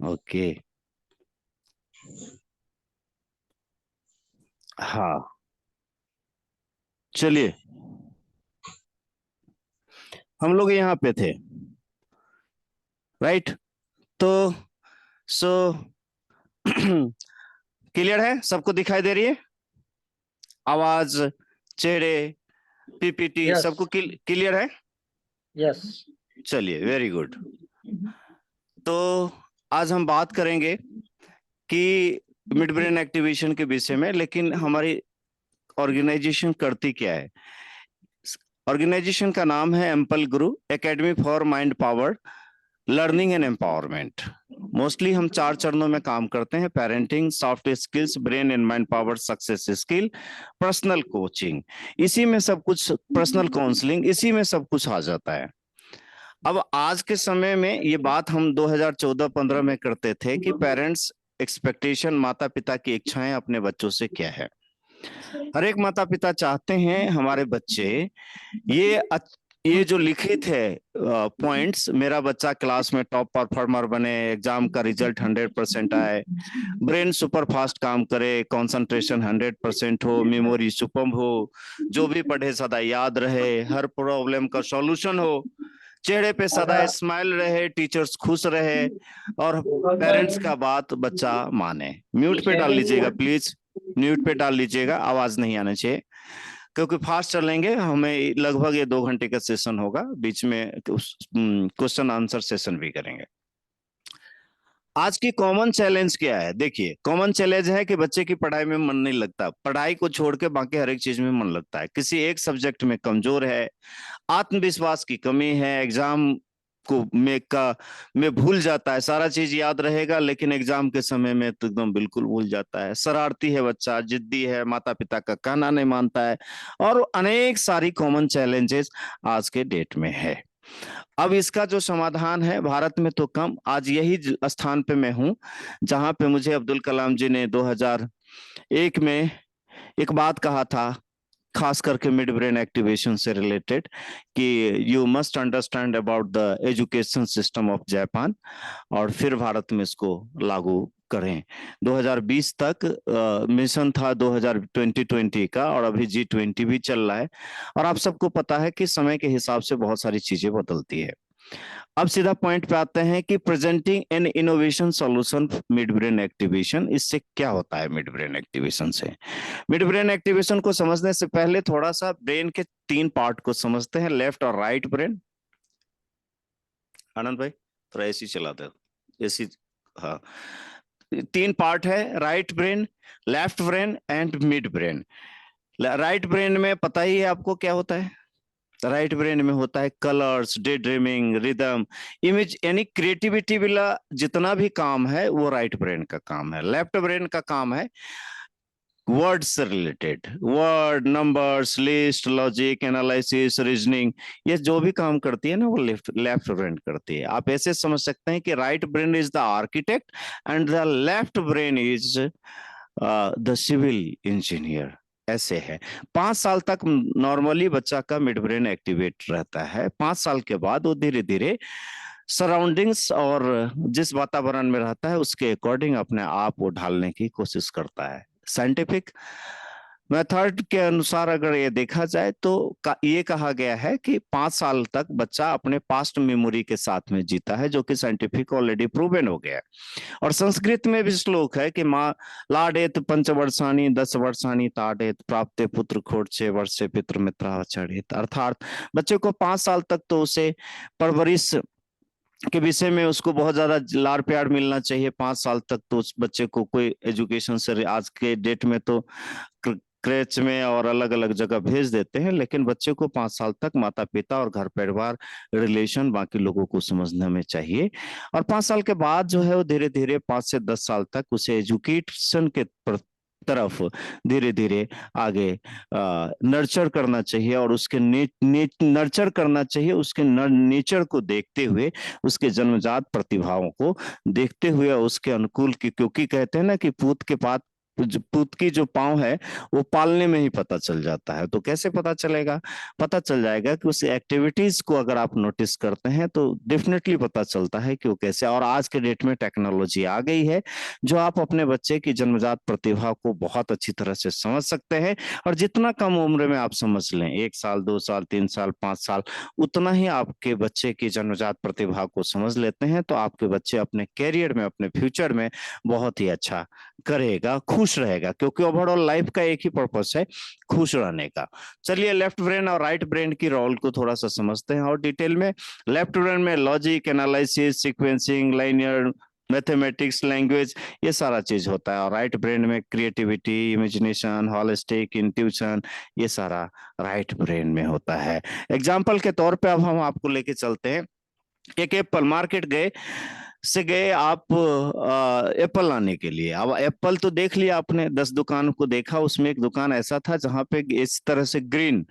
Okay. हाँ, चलिए, हम लोग यहाँ पे थे, राइट? तो सो क्लियर है, सबको दिखाई दे रही है आवाज, चेहरे, पीपीटी, यस सबको क्लियर है? यस। चलिए, वेरी गुड। तो आज हम बात करेंगे कि मिड ब्रेन एक्टिवेशन के विषय में, लेकिन हमारी ऑर्गेनाइजेशन करती क्या है? ऑर्गेनाइजेशन का नाम है ample Guru academy for mind power learning and empowerment. Mostly हम 4 चरणों में काम करते हैं: parenting, soft skills, brain and mind power success skill, personal coaching. इसी में सब कुछ, पर्सनल काउंसलिंग, इसी में सब कुछ आ जाता है। अब आज के समय में ये बात हम 2014-15 में करते थे कि पेरेंट्स एक्सपेक्टेशन, माता पिता की इच्छाएं अपने बच्चों से क्या है। हर एक माता पिता चाहते हैं हमारे बच्चे ये ये जो लिखित है पॉइंट्स, मेरा बच्चा क्लास में टॉप परफॉर्मर बने, एग्जाम का रिजल्ट 100% आए, ब्रेन सुपर फास्ट काम करे, कंसंट्रेशन 100% हो, मेमोरी सुपर हो, जो भी पढ़े सदा याद रहे, हर प्रॉब्लम का सॉल्यूशन हो, चेहरे पे सदा स्माइल रहे, टीचर्स खुश रहे, और पेरेंट्स का बात बच्चा माने। म्यूट पे डाल लीजिएगा प्लीज, म्यूट पे डाल लीजिएगा, आवाज नहीं आना चाहिए, क्योंकि फास्ट चलेंगे। हमें लगभग ये 2 घंटे का सेशन होगा, बीच में क्वेश्चन आंसर सेशन भी करेंगे। आज की कॉमन चैलेंज क्या है? देखिए, कॉमन चैलेंज है कि बच्चे की पढ़ाई में मन नहीं लगता, पढ़ाई को छोड़ के बाकी हर एक चीज में मन लगता है, किसी एक सब्जेक्ट में कमजोर है, आत्मविश्वास की कमी है, एग्जाम को में भूल जाता है, सारा चीज याद रहेगा लेकिन एग्जाम के समय में तो एकदम बिल्कुल भूल जाता है, शरारती है बच्चा, जिद्दी है, माता पिता का कहना नहीं मानता है, और अनेक सारी कॉमन चैलेंजेस आज के डेट में है। अब इसका जो समाधान है, भारत में तो कम, आज यही स्थान पे मैं हूं जहां पे मुझे अब्दुल कलाम जी ने 2001 में एक बात कहा था, खास करके मिड ब्रेन एक्टिवेशन से रिलेटेड, कि you must understand about the education system of Japan, और फिर भारत में इसको लागू करें। 2020 तक मिशन था 2020 का, और अभी G20 भी चल रहा है, और आप सबको पता है कि समय के हिसाब से बहुत सारी चीजें बदलती है। अब सीधा पॉइंट पे आते हैं कि presenting N innovation solution mid brain activation, इससे क्या होता है? मिड ब्रेन एक्टिवेशन से, मिड ब्रेन एक्टिवेशन को समझने से पहले थोड़ा सा ब्रेन के 3 पार्ट को समझते हैं, लेफ्ट और राइट ब्रेन। आनंद भाई, थोड़ा एसी चला दो, एसी। हाँ, 3 पार्ट है: right brain, left brain and mid brain. Right brain में पता ही है आपको क्या होता है? राइट ब्रेन में होता है colours, day dreaming, rhythm, image, यानी क्रिएटिविटी वाला जितना भी काम है वो राइट ब्रेन का काम है। लेफ्ट ब्रेन का काम है वर्ड से related, word, numbers, list, logic, analysis, reasoning, ये जो भी काम करती है ना वो लेफ्ट लेफ्ट ब्रेन करती है। आप ऐसे समझ सकते हैं कि right brain is the architect and the left brain is the civil engineer. ऐसे है। 5 साल तक नॉर्मली बच्चा का मिड ब्रेन एक्टिवेट रहता है। 5 साल के बाद वो धीरे धीरे सराउंडिंग्स और जिस वातावरण में रहता है उसके अकॉर्डिंग अपने आप वो ढालने की कोशिश करता है। साइंटिफिक मेथड के अनुसार अगर ये देखा जाए तो ये कहा गया है कि 5 साल तक बच्चा अपने पास्ट मेमोरी के साथ में जीता है, जो कि साइंटिफिक ऑलरेडी प्रूवन हो गया है। और संस्कृत में भी श्लोक है कि माँ लाडेत 5 वर्षाणी 10 वर्षाणी ताडेत प्राप्ते पुत्र खोट 6 वर्षे पितृ मित्राचरित, अर्थात बच्चे को 5 साल तक तो उसे परवरिश के विषय में उसको बहुत ज्यादा लाड़ प्यार मिलना चाहिए। 5 साल तक तो उस बच्चे को कोई एजुकेशन से, आज के डेट में तो क्रेच में और अलग अलग जगह भेज देते हैं, लेकिन बच्चे को 5 साल तक माता पिता और घर परिवार, रिलेशन, बाकी लोगों को समझने में चाहिए। और 5 साल के बाद जो है वो धीरे धीरे 5 से 10 साल तक उसे एजुकेशन के तरफ धीरे धीरे आगे नर्चर करना चाहिए, और उसके नर्चर करना चाहिए उसके नेचर को देखते हुए, उसके जन्मजात प्रतिभाओं को देखते हुए, उसके अनुकूल की, क्योंकि कहते हैं ना कि पूत की जो पाँव है वो पालने में ही पता चल जाता है। तो कैसे पता चलेगा? पता चल जाएगा कि उस एक्टिविटीज को अगर आप नोटिस करते हैं तो डेफिनेटली पता चलता है कि वो कैसे। और आज के डेट में टेक्नोलॉजी आ गई है जो आप अपने बच्चे की जन्मजात प्रतिभा को बहुत अच्छी तरह से समझ सकते हैं। और जितना कम उम्र में आप समझ लें, 1 साल 2 साल 3 साल 5 साल, उतना ही आपके बच्चे की जन्मजात प्रतिभा को समझ लेते हैं तो आपके बच्चे अपने कैरियर में, अपने फ्यूचर में बहुत ही अच्छा करेगा, खुश रहेगा। क्योंकि ओवरऑल लाइफ का एक ही पर्पस है, खुश रहने का। चलिए लेफ्ट ब्रेन और राइट ब्रेन की रोल को थोड़ा सा समझते हैं और डिटेल में। लेफ्ट ब्रेन में logic, analysis, sequencing, linear, mathematics, language, ये सारा चीज होता है। और राइट ब्रेन में क्रिएटिविटी, इमेजिनेशन, हॉलिस्टिक, इंट्यूशन, ये सारा राइट ब्रेन में होता है। एग्जाम्पल के तौर पे अब हम आपको लेके चलते हैं। एक एप्पल, मार्केट गए आप एप्पल लाने के लिए। अब एप्पल तो देख लिया आपने, 10 दुकान को देखा, उसमें एक दुकान ऐसा था जहां पे इस तरह से ग्रीन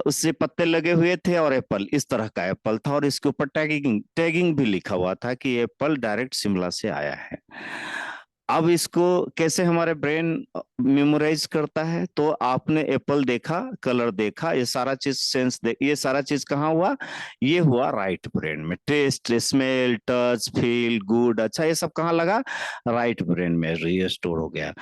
उससे पत्ते लगे हुए थे और एप्पल, इस तरह का एप्पल था। और इसके ऊपर टैगिंग टैगिंग भी लिखा हुआ था कि एप्पल डायरेक्ट शिमला से आया है। अब इसको कैसे हमारे ब्रेन मेमोराइज करता है? तो आपने एप्पल देखा, कलर देखा, ये सारा चीज ये सारा चीज कहाँ हुआ? ये हुआ राइट ब्रेन में। Taste, smell, touch, feel, good, अच्छा, ये सब कहाँ लगा? राइट ब्रेन में रीस्टोर हो गया।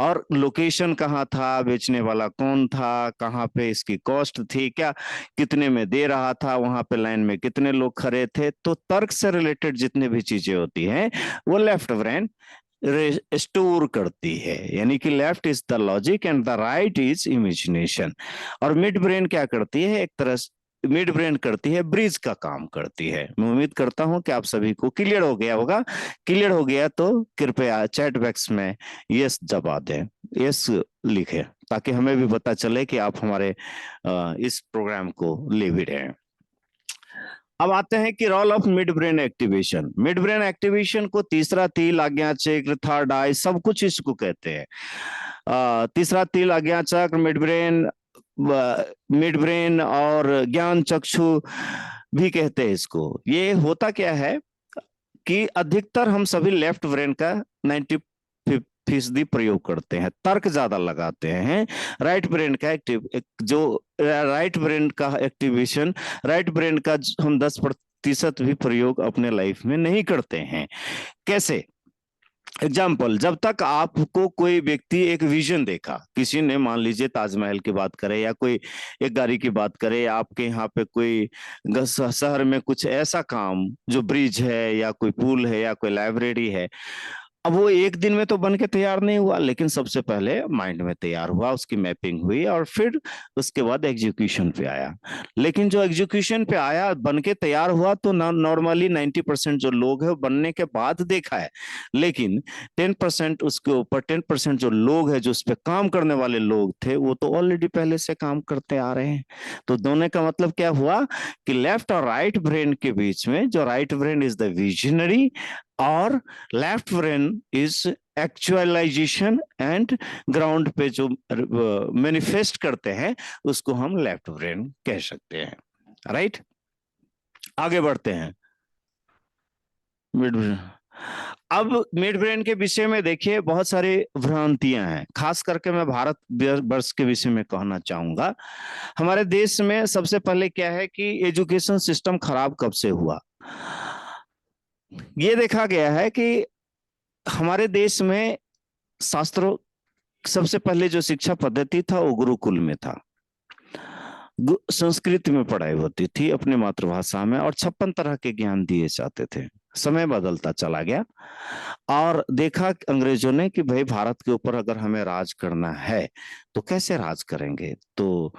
और लोकेशन कहाँ था, बेचने वाला कौन था, कहाँ पे इसकी कॉस्ट थी, क्या कितने में दे रहा था, वहां पे लाइन में कितने लोग खड़े थे। तो तर्क से रिलेटेड जितने भी चीजें होती हैं वो लेफ्ट ब्रेन स्टोर करती है। यानी कि left is the logic and the right is imagination. और मिड ब्रेन क्या करती है? एक तरह से मिड ब्रेन करती है, ब्रिज का काम करती है। मैं उम्मीद करता हूं कि आप सभी को क्लियर हो गया होगा। क्लियर हो गया तो कृपया चैट बॉक्स में यस दबा दें, यस लिखें, ताकि हमें भी पता चले कि आप हमारे इस प्रोग्राम को ले भी रहे हैं। अब आते हैं कि role of mid brain activation. Mid brain activation को तीसरा तिल, आज्ञा चक्र, थर्ड आई, सब कुछ इसको कहते हैं। तीसरा तिल, आज्ञा चक्र, मिड ब्रेन और ज्ञान चक्षु भी कहते हैं इसको। ये होता क्या है कि अधिकतर हम सभी लेफ्ट ब्रेन का 90% प्रयोग करते हैं, तर्क ज्यादा लगाते हैं। राइट ब्रेन का राइट ब्रेन का एक्टिवेशन, राइट ब्रेन का हम 10% भी प्रयोग अपने लाइफ में नहीं करते हैं। कैसे? एग्जाम्पल, जब तक आपको कोई व्यक्ति एक विजन देखा, किसी ने, मान लीजिए ताजमहल की बात करे या कोई एक गाड़ी की बात करे, या आपके यहाँ पे कोई शहर में कुछ ऐसा काम जो ब्रिज है या कोई पुल है या कोई लाइब्रेरी है, अब वो एक दिन में तो बन के तैयार नहीं हुआ, लेकिन सबसे पहले माइंड में तैयार हुआ, उसकी मैपिंग हुई और फिर उसके बाद एग्जीक्यूशन पे आया। लेकिन जो एग्जीक्यूशन पे आया, बन के तैयार हुआ, तो नॉर्मली 90% जो लोग हैं बनने के बाद देखा है। लेकिन 10% उसके ऊपर 10% जो लोग हैं, जो उस पर काम करने वाले लोग थे, वो तो ऑलरेडी पहले से काम करते आ रहे हैं। तो दोनों का मतलब क्या हुआ कि लेफ्ट और राइट ब्रेन के बीच में, जो right brain is the visionary और left brain is actualisation and ground पे जो मैनिफेस्ट करते हैं उसको हम लेफ्ट ब्रेन कह सकते हैं। राइट, आगे बढ़ते हैं। Mid brain. अब मिड ब्रेन के विषय में देखिए बहुत सारी भ्रांतियां हैं, खास करके मैं भारत वर्ष के विषय में कहना चाहूंगा। हमारे देश में सबसे पहले क्या है कि एजुकेशन सिस्टम खराब कब से हुआ? ये देखा गया है कि हमारे देश में शास्त्रों, सबसे पहले जो शिक्षा पद्धति था वो गुरुकुल में था। संस्कृत में पढ़ाई होती थी अपने मातृभाषा में, और 56 तरह के ज्ञान दिए जाते थे। समय बदलता चला गया और देखा अंग्रेजों ने कि भाई भारत के ऊपर अगर हमें राज करना है तो कैसे राज करेंगे? तो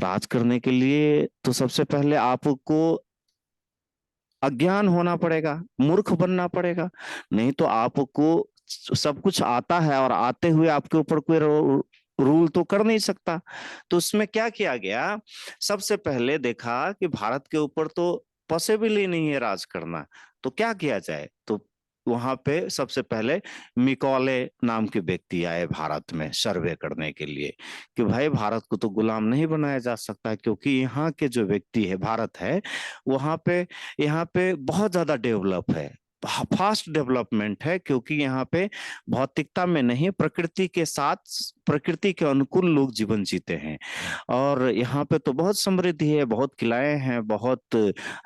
राज करने के लिए तो सबसे पहले आपको अज्ञान होना पड़ेगा, मूर्ख बनना पड़ेगा। नहीं तो आपको सब कुछ आता है और आते हुए आपके ऊपर कोई रूल तो कर नहीं सकता। तो उसमें क्या किया गया, सबसे पहले देखा कि भारत के ऊपर तो पॉसिबल ही नहीं है राज करना, तो क्या किया जाए? तो वहां पे सबसे पहले मिकौले नाम के व्यक्ति आए भारत में सर्वे करने के लिए कि भाई भारत को तो गुलाम नहीं बनाया जा सकता, क्योंकि यहाँ के जो व्यक्ति है, भारत है, वहां पे यहाँ पे बहुत ज्यादा डेवलप है। फास्ट डेवलपमेंट है, क्योंकि यहाँ पे भौतिकता में नहीं, प्रकृति के साथ, प्रकृति के अनुकूल लोग जीवन जीते हैं। और यहाँ पे तो बहुत समृद्धि है, बहुत किलाएं हैं, बहुत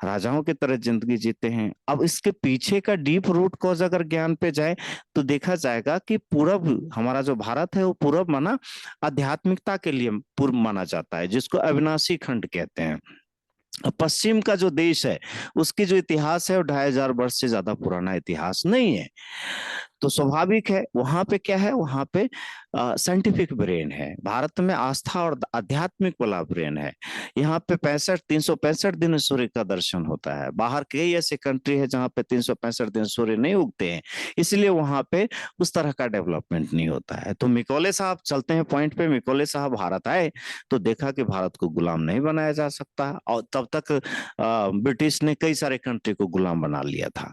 राजाओं की तरह जिंदगी जीते हैं। अब इसके पीछे का डीप रूट कॉज अगर ज्ञान पे जाए तो देखा जाएगा कि पूरब, हमारा जो भारत है वो पूरब माना आध्यात्मिकता के लिए पूर्व माना जाता है, जिसको अविनाशी खंड कहते हैं। पश्चिम का जो देश है उसकी जो इतिहास है वो 2500 वर्ष से ज्यादा पुराना इतिहास नहीं है। तो स्वाभाविक है वहां पे क्या है, वहां पे साइंटिफिक ब्रेन है, भारत में आस्था और आध्यात्मिक वाला ब्रेन है। यहाँ पे 365 दिन सूर्य का दर्शन होता है। बाहर कई ऐसे कंट्री है जहाँ पे 365 दिन सूर्य नहीं उगते हैं, इसलिए वहां पे उस तरह का डेवलपमेंट नहीं होता है। तो मिकोले साहब, चलते हैं पॉइंट पे, मिकोले साहब भारत आए तो देखा कि भारत को गुलाम नहीं बनाया जा सकता, और तब तक ब्रिटिश ने कई सारे कंट्री को गुलाम बना लिया था,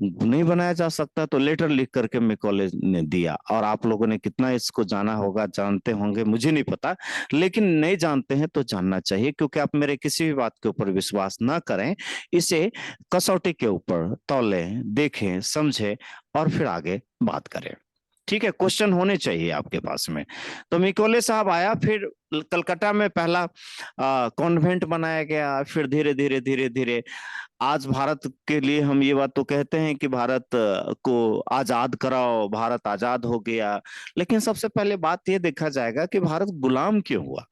नहीं बनाया जा सकता। तो लेटर लिख करके मैकॉले ने दिया, और आप लोगों ने कितना इसको जाना होगा, जानते होंगे, मुझे नहीं पता, लेकिन नहीं जानते हैं तो जानना चाहिए, क्योंकि आप मेरे किसी भी बात के ऊपर विश्वास ना करें, इसे कसौटी के ऊपर तौलें, देखें, समझें और फिर आगे बात करें। ठीक है, क्वेश्चन होने चाहिए आपके पास में। तो मिकोले साहब आया, फिर कलकत्ता में पहला कॉन्वेंट बनाया गया, फिर धीरे धीरे धीरे धीरे आज भारत के लिए हम ये बात तो कहते हैं कि भारत को आजाद कराओ, भारत आजाद हो गया, लेकिन सबसे पहले बात ये देखा जाएगा कि भारत गुलाम क्यों हुआ।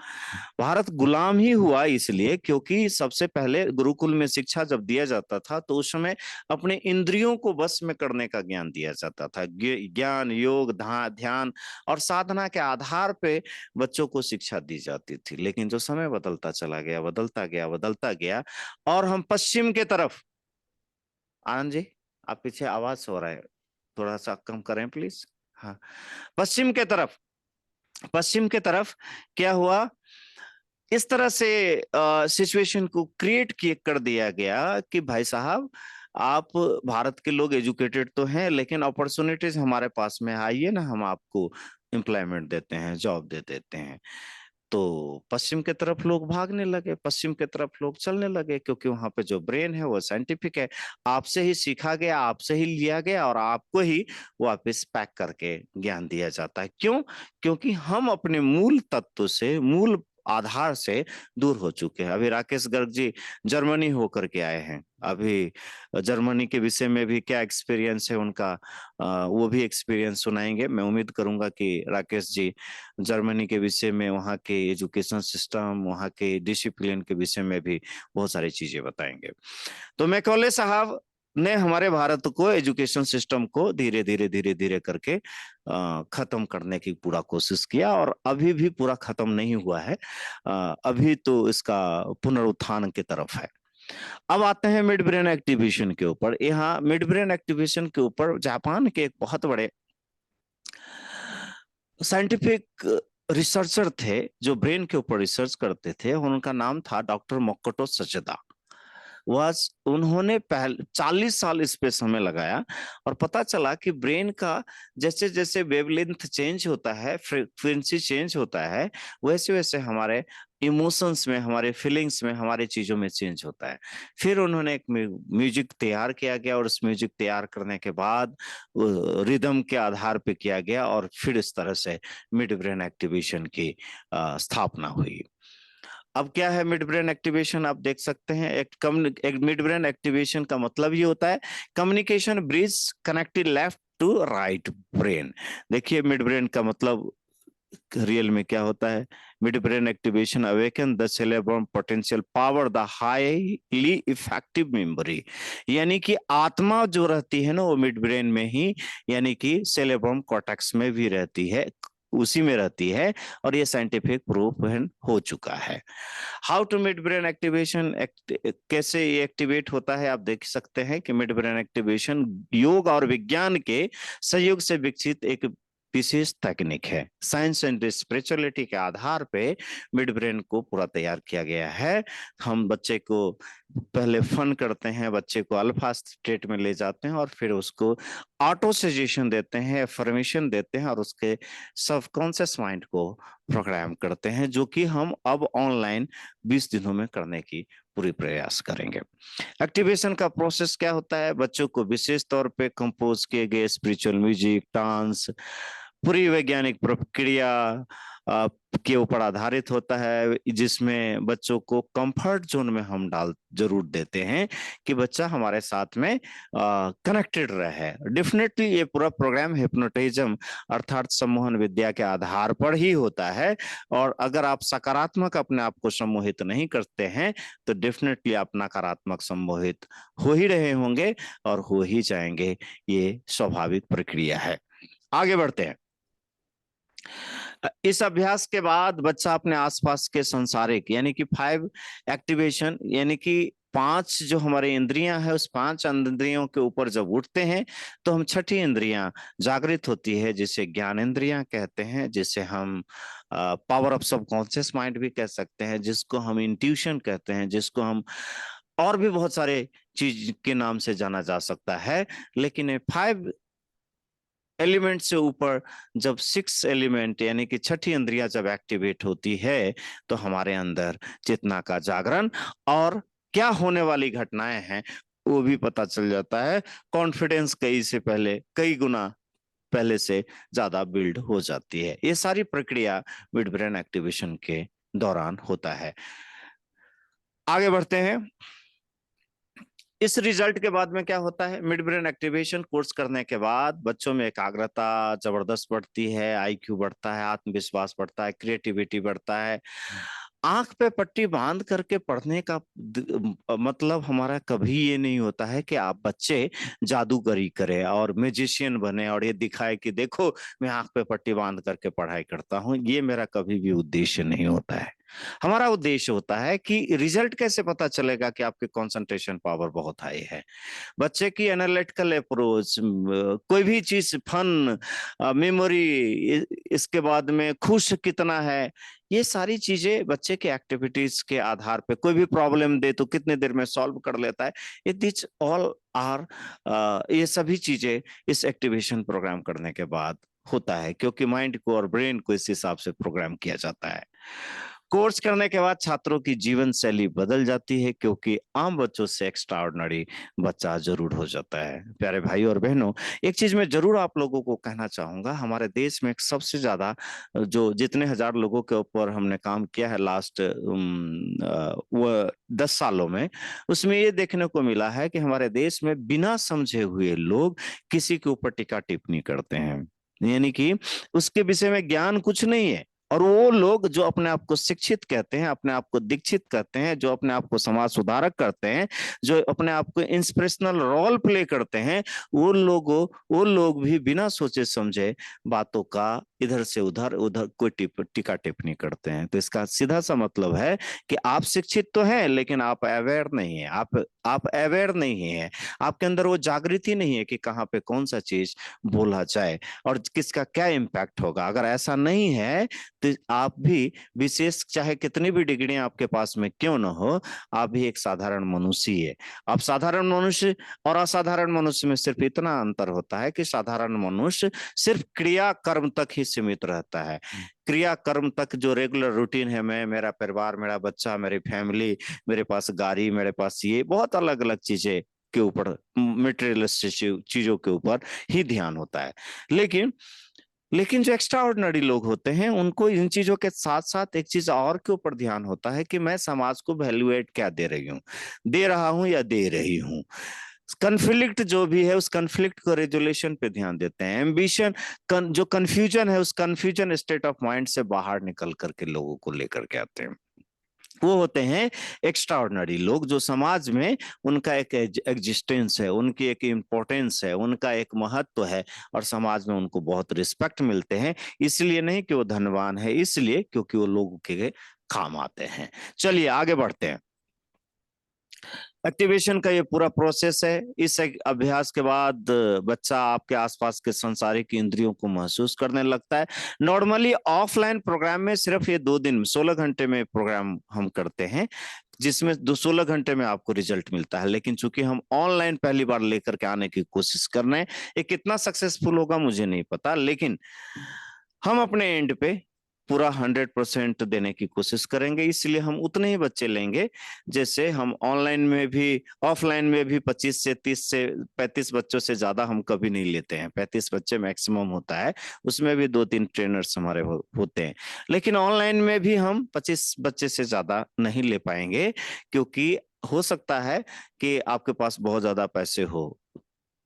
भारत गुलाम ही हुआ इसलिए क्योंकि सबसे पहले गुरुकुल में शिक्षा जब दिया जाता था तो उस समय अपने इंद्रियों को बस में करने का ज्ञान दिया जाता था। ज्ञान, योग, ध्यान और साधना के आधार पे बच्चों को शिक्षा दी जाती थी। लेकिन जो समय बदलता चला गया, बदलता गया, बदलता गया, और हम पश्चिम के तरफ, आनंद जी आप पीछे आवाज हो रहा है, थोड़ा सा कम करें प्लीज। हाँ, पश्चिम के तरफ, पश्चिम के तरफ क्या हुआ, इस तरह से सिचुएशन को क्रिएट किए कर दिया गया कि भाई साहब, आप भारत के लोग एजुकेटेड तो हैं, लेकिन अपॉर्चुनिटीज हमारे पास में आइए ना, हम आपको एम्प्लॉयमेंट देते हैं, जॉब दे देते हैं। तो पश्चिम की तरफ लोग भागने लगे, पश्चिम की तरफ लोग चलने लगे, क्योंकि वहां पे जो ब्रेन है वो साइंटिफिक है, आपसे ही सीखा गया, आपसे ही लिया गया, और आपको ही वापस पैक करके ज्ञान दिया जाता है। क्यों? क्योंकि हम अपने मूल तत्व से, मूल आधार से दूर हो चुके हैं। अभी राकेश गर्ग जी जर्मनी होकर के आए हैं, अभी जर्मनी के विषय में भी क्या एक्सपीरियंस है उनका, वो भी एक्सपीरियंस सुनाएंगे। मैं उम्मीद करूंगा कि राकेश जी जर्मनी के विषय में, वहाँ के एजुकेशन सिस्टम, वहाँ के डिसिप्लिन के विषय में भी बहुत सारी चीजें बताएंगे। तो मैकॉले साहब ने हमारे भारत को, एजुकेशन सिस्टम को धीरे धीरे धीरे धीरे करके खत्म करने की पूरा कोशिश किया, और अभी भी पूरा खत्म नहीं हुआ है। अभी तो इसका पुनरुत्थान की तरफ है। अब आते हैं मिड ब्रेन एक्टिवेशन के ऊपर। यहाँ मिड ब्रेन एक्टिवेशन के ऊपर जापान के एक बहुत बड़े साइंटिफिक रिसर्चर थे जो ब्रेन के ऊपर रिसर्च करते थे, उनका नाम था डॉक्टर मोकोटो सचेदा। वह, उन्होंने पहले 40 साल इस पे समय लगाया, और पता चला कि ब्रेन का जैसे जैसे वेवलेंथ चेंज होता है, फ्रीक्वेंसी चेंज होता है, वैसे वैसे हमारे इमोशंस में, हमारे फीलिंग्स में, हमारे चीजों में चेंज होता है। फिर उन्होंने एक म्यूजिक तैयार किया गया, और उस म्यूजिक तैयार करने के बाद रिदम के आधार पे किया गया, और फिर इस तरह से मिड ब्रेन एक्टिवेशन की स्थापना हुई। अब क्या है मिड ब्रेन एक्टिवेशन, आप देख सकते हैं। एक मिड ब्रेन एक्टिवेशन का मतलब ये होता है communication bridge connected left to right brain. देखिए मिड ब्रेन का मतलब रियल में क्या होता है। Mid brain activation awaken the cerebrum potential power the highly effective memory, यानी कि आत्मा जो रहती है ना वो मिड ब्रेन में ही, यानी कि सेरेब्रम कॉर्टेक्स में भी रहती है, उसी में रहती है, और ये साइंटिफिक प्रूफ हो चुका है। How to mid brain activation, कैसे ये एक्टिवेट होता है, आप देख सकते हैं कि मिड ब्रेन एक्टिवेशन योग और विज्ञान के सहयोग से विकसित एक विशेष तकनीक है। साइंस एंड स्पिरिचुअलिटी के आधार पे मिड ब्रेन को पूरा तैयार किया गया है। हम बच्चे को पहले फन करते हैं, बच्चे को अल्फा स्टेट में ले जाते हैं, और फिर उसको ऑटो सजेशन देते हैं, अफर्मेशन देते हैं और उसके सबकॉन्शियस माइंड को प्रोग्राम करते हैं, जो कि हम अब ऑनलाइन 20 दिनों में करने की पूरी प्रयास करेंगे। एक्टिवेशन का प्रोसेस क्या होता है? बच्चों को विशेष तौर पे कंपोज किए गए स्पिरिचुअल म्यूजिक, डांस, पूरी वैज्ञानिक प्रक्रिया के ऊपर आधारित होता है, जिसमें बच्चों को कंफर्ट जोन में हम डाल जरूर देते हैं कि बच्चा हमारे साथ में कनेक्टेड रहे। डेफिनेटली ये पूरा प्रोग्राम हिप्नोटिज्म अर्थात सम्मोहन विद्या के आधार पर ही होता है, और अगर आप सकारात्मक अपने आप को सम्मोहित नहीं करते हैं तो डेफिनेटली आप नकारात्मक सम्मोहित हो ही रहे होंगे और हो ही जाएंगे। ये स्वाभाविक प्रक्रिया है। आगे बढ़ते हैं। इस अभ्यास के बाद बच्चा अपने आसपास के संसारिक यानी कि 5 एक्टिवेशन यानी कि 5 जो हमारे इंद्रियां हैं, उस 5 इंद्रियों के ऊपर जब उठते हैं तो हम छठी इंद्रियां जागृत होती है, जिसे ज्ञान इंद्रियां कहते हैं, जिसे हम पावर ऑफ सबकॉन्शियस माइंड भी कह सकते हैं, जिसको हम इंट्यूशन कहते हैं, जिसको हम और भी बहुत सारे चीज के नाम से जाना जा सकता है। लेकिन ये 5 एलिमेंट से ऊपर जब 6 एलिमेंट यानी कि छठी इंद्रियां जब एक्टिवेट होती है तो हमारे अंदर चेतना का जागरण और क्या होने वाली घटनाएं हैं वो भी पता चल जाता है। कॉन्फिडेंस कई गुना पहले से ज्यादा बिल्ड हो जाती है। ये सारी प्रक्रिया मिड ब्रेन एक्टिवेशन के दौरान होता है। आगे बढ़ते हैं। इस रिजल्ट के बाद में क्या होता है? मिड ब्रेन एक्टिवेशन कोर्स करने के बाद बच्चों में एकाग्रता जबरदस्त बढ़ती है, आईक्यू बढ़ता है, आत्मविश्वास बढ़ता है, क्रिएटिविटी बढ़ता है। आंख पे पट्टी बांध करके पढ़ने का मतलब हमारा कभी ये नहीं होता है कि आप बच्चे जादूगरी करे और म्यूजिशियन बने और ये दिखाए कि देखो मैं आंख पे पट्टी बांध करके पढ़ाई करता हूं। ये मेरा कभी भी उद्देश्य नहीं होता है। हमारा उद्देश्य होता है कि रिजल्ट कैसे पता चलेगा कि आपके कंसंट्रेशन पावर बहुत हाई है, बच्चे की एनालिटिकल अप्रोच, कोई भी चीज, फन, मेमोरी, इसके बाद में खुश कितना है, ये सारी चीजें बच्चे के एक्टिविटीज के आधार पे कोई भी प्रॉब्लम दे तो कितने देर में सॉल्व कर लेता है, ये दिस ऑल आर ये सभी चीजें इस एक्टिवेशन प्रोग्राम करने के बाद होता है, क्योंकि माइंड को और ब्रेन को इस हिसाब से प्रोग्राम किया जाता है। कोर्स करने के बाद छात्रों की जीवन शैली बदल जाती है, क्योंकि आम बच्चों से एक्स्ट्राऑर्डिनरी बच्चा जरूर हो जाता है। प्यारे भाई और बहनों, एक चीज मैं जरूर आप लोगों को कहना चाहूंगा, हमारे देश में सबसे ज्यादा जो जितने हजार लोगों के ऊपर हमने काम किया है लास्ट वो 10 सालों में, उसमें ये देखने को मिला है कि हमारे देश में बिना समझे हुए लोग किसी के ऊपर टीका टिप्पणी करते हैं, यानी कि उसके विषय में ज्ञान कुछ नहीं है। और वो लोग जो अपने आप को शिक्षित कहते हैं, अपने आप को दीक्षित कहते हैं, जो अपने आप को समाज सुधारक करते हैं, जो अपने आप को इंस्पिरेशनल रोल प्ले करते हैं, वो लोग भी बिना सोचे समझे बातों का इधर से उधर उधर कोई टीका टिप्पणी करते हैं। तो इसका सीधा सा मतलब है कि आप शिक्षित तो हैं लेकिन आप अवेयर नहीं है, आप अवेयर नहीं है, आपके अंदर वो जागृति नहीं है कि कहाँ पे कौन सा चीज बोला जाए और किसका क्या इम्पैक्ट होगा। अगर ऐसा नहीं है तो आप भी विशेष, चाहे कितनी भी डिग्रियां आपके पास में क्यों ना हो, आप भी एक साधारण मनुष्य ही है। आप साधारण मनुष्य और असाधारण मनुष्य में सिर्फ इतना अंतर होता है कि साधारण मनुष्य सिर्फ क्रिया कर्म तक ही सीमित रहता है। क्रिया कर्म तक जो रेगुलर रूटीन है, मैं, मेरा परिवार, मेरा बच्चा, मेरी फैमिली, मेरे पास गाड़ी, मेरे पास ये बहुत अलग अलग चीजें के ऊपर, मटेरियलिस्टिक चीजों के ऊपर ही ध्यान होता है। लेकिन जो एक्स्ट्रा ऑर्डिनरी लोग होते हैं उनको इन चीजों के साथ साथ एक चीज और के ऊपर ध्यान होता है कि मैं समाज को वैल्यूएट क्या दे रही हूँ, दे रहा हूं या दे रही हूँ। कन्फ्लिक्ट जो भी है उस कन्फ्लिक्ट को रेजोल्यूशन पे ध्यान देते हैं। एम्बिशन, जो कंफ्यूजन है उस कंफ्यूजन स्टेट ऑफ माइंड से बाहर निकल करके लोगों को लेकर के आते हैं। वो होते हैं एक्स्ट्रा ऑर्डिनरी लोग, जो समाज में उनका एक एग्जिस्टेंस है, उनकी एक इम्पोर्टेंस है, उनका एक महत्व है और समाज में उनको बहुत रिस्पेक्ट मिलते हैं। इसलिए नहीं कि वो धनवान है, इसलिए क्योंकि वो लोगों के काम आते हैं। चलिए आगे बढ़ते हैं। एक्टिवेशन का ये पूरा प्रोसेस है। इस अभ्यास के बाद बच्चा आपके आसपास के संसारिक इंद्रियों को महसूस करने लगता है। नॉर्मली ऑफलाइन प्रोग्राम में सिर्फ ये 2 दिन 16 घंटे में प्रोग्राम हम करते हैं। जिसमें 16 घंटे में आपको रिजल्ट मिलता है। लेकिन चूंकि हम ऑनलाइन पहली बार लेकर के आने की कोशिश कर रहे हैं, ये कितना सक्सेसफुल होगा मुझे नहीं पता, लेकिन हम अपने एंड पे पूरा 100% देने की कोशिश करेंगे। इसलिए हम उतने ही बच्चे लेंगे जैसे हम ऑनलाइन में भी, ऑफलाइन में भी 25 से 30 से 35 बच्चों से ज्यादा हम कभी नहीं लेते हैं। 35 बच्चे मैक्सिमम होता है, उसमें भी 2-3 ट्रेनर्स हमारे होते हैं। लेकिन ऑनलाइन में भी हम 25 बच्चे से ज्यादा नहीं ले पाएंगे, क्योंकि हो सकता है कि आपके पास बहुत ज्यादा पैसे हो,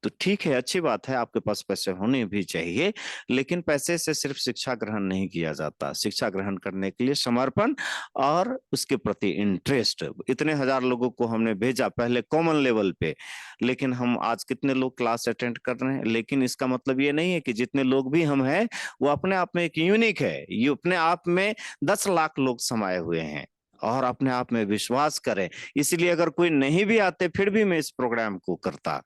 तो ठीक है, अच्छी बात है, आपके पास पैसे होने भी चाहिए। लेकिन पैसे से सिर्फ शिक्षा ग्रहण नहीं किया जाता। शिक्षा ग्रहण करने के लिए समर्पण और उसके प्रति इंटरेस्ट। इतने हजार लोगों को हमने भेजा पहले कॉमन लेवल पे, लेकिन हम आज कितने लोग क्लास अटेंड कर रहे हैं? लेकिन इसका मतलब ये नहीं है कि जितने लोग भी हम हैं वो अपने आप में एक यूनिक है। ये अपने आप में 10 लाख लोग समाये हुए हैं, और अपने आप में विश्वास करें। इसलिए अगर कोई नहीं भी आते फिर भी मैं इस प्रोग्राम को करता,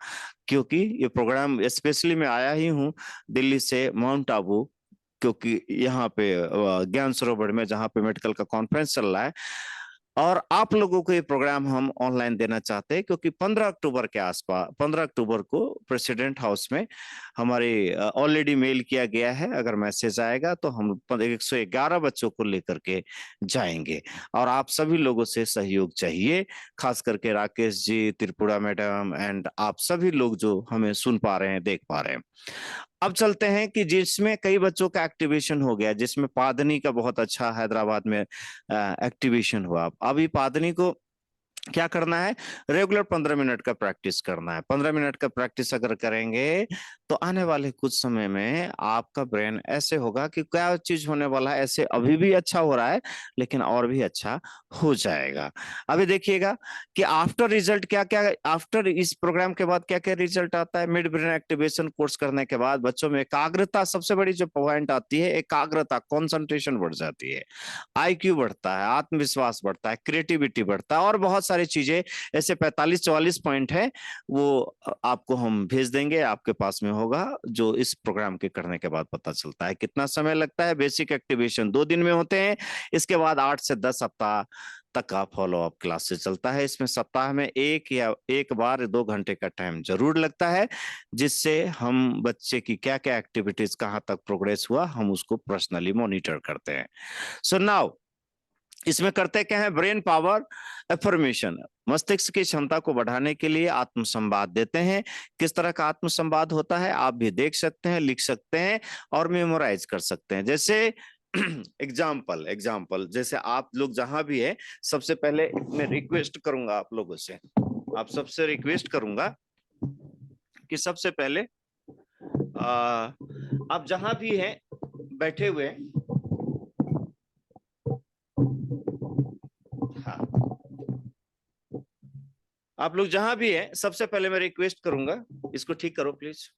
क्योंकि ये प्रोग्राम स्पेशली मैं आया ही हूँ दिल्ली से माउंट आबू, क्योंकि यहाँ पे ज्ञान सरोवर में जहाँ पे मेडिकल का कॉन्फ्रेंस चल रहा है, और आप लोगों को ये प्रोग्राम हम ऑनलाइन देना चाहते हैं, क्योंकि 15 अक्टूबर के आसपास, 15 अक्टूबर को प्रेसिडेंट हाउस में हमारे ऑलरेडी मेल किया गया है। अगर मैसेज आएगा तो हम 111 बच्चों को लेकर के जाएंगे, और आप सभी लोगों से सहयोग चाहिए, खास करके राकेश जी, त्रिपुरा मैडम एंड आप सभी लोग जो हमें सुन पा रहे हैं, देख पा रहे हैं। अब चलते हैं कि जिसमें कई बच्चों का एक्टिवेशन हो गया, जिसमें पादनी का बहुत अच्छा हैदराबाद में एक्टिवेशन हुआ। अभी पादनी को क्या करना है? रेगुलर 15 मिनट का प्रैक्टिस करना है। 15 मिनट का प्रैक्टिस अगर करेंगे तो आने वाले कुछ समय में आपका ब्रेन ऐसे होगा कि क्या चीज होने वाला है, ऐसे अभी भी अच्छा हो रहा है लेकिन और भी अच्छा हो जाएगा। अभी देखिएगा कि आफ्टर रिजल्ट क्या क्या, आफ्टर इस प्रोग्राम के बाद क्या क्या रिजल्ट आता है। मिड ब्रेन एक्टिवेशन कोर्स करने के बाद बच्चों में एकाग्रता, सबसे बड़ी जो पॉइंट आती है, एकाग्रता, कॉन्सेंट्रेशन बढ़ जाती है, आईक्यू बढ़ता है, आत्मविश्वास बढ़ता है, क्रिएटिविटी बढ़ता है, और बहुत सारी चीजें, ऐसे 45-44 पॉइंट है, वो आपको हम भेज देंगे, आपके पास में होगा, जो इस प्रोग्राम के करने के बाद पता चलता है। कितना समय लगता है? बेसिक एक्टिवेशन 2 दिन में होते हैं, इसके बाद 8 से 10 सप्ताह तक का फॉलो अप क्लास से चलता है। इसमें सप्ताह में एक बार 2 घंटे का टाइम जरूर लगता है, जिससे हम बच्चे की क्या क्या एक्टिविटीज, कहाँ तक प्रोग्रेस हुआ, हम उसको पर्सनली मॉनिटर करते हैं। सो नाउ इसमें करते क्या है? ब्रेन पावर एफर्मेशन, मस्तिष्क की क्षमता को बढ़ाने के लिए आत्मसंवाद देते हैं। किस तरह का आत्मसंवाद होता है आप भी देख सकते हैं, लिख सकते हैं और मेमोराइज कर सकते हैं। जैसे एग्जाम्पल जैसे आप लोग जहां भी है, सबसे पहले मैं रिक्वेस्ट करूंगा आप लोगों से, आप सबसे रिक्वेस्ट करूंगा कि सबसे पहले आप जहां भी हैं बैठे हुए, हाँ, आप लोग जहां भी हैं, सबसे पहले मैं रिक्वेस्ट करूंगा, इसको ठीक करो प्लीज।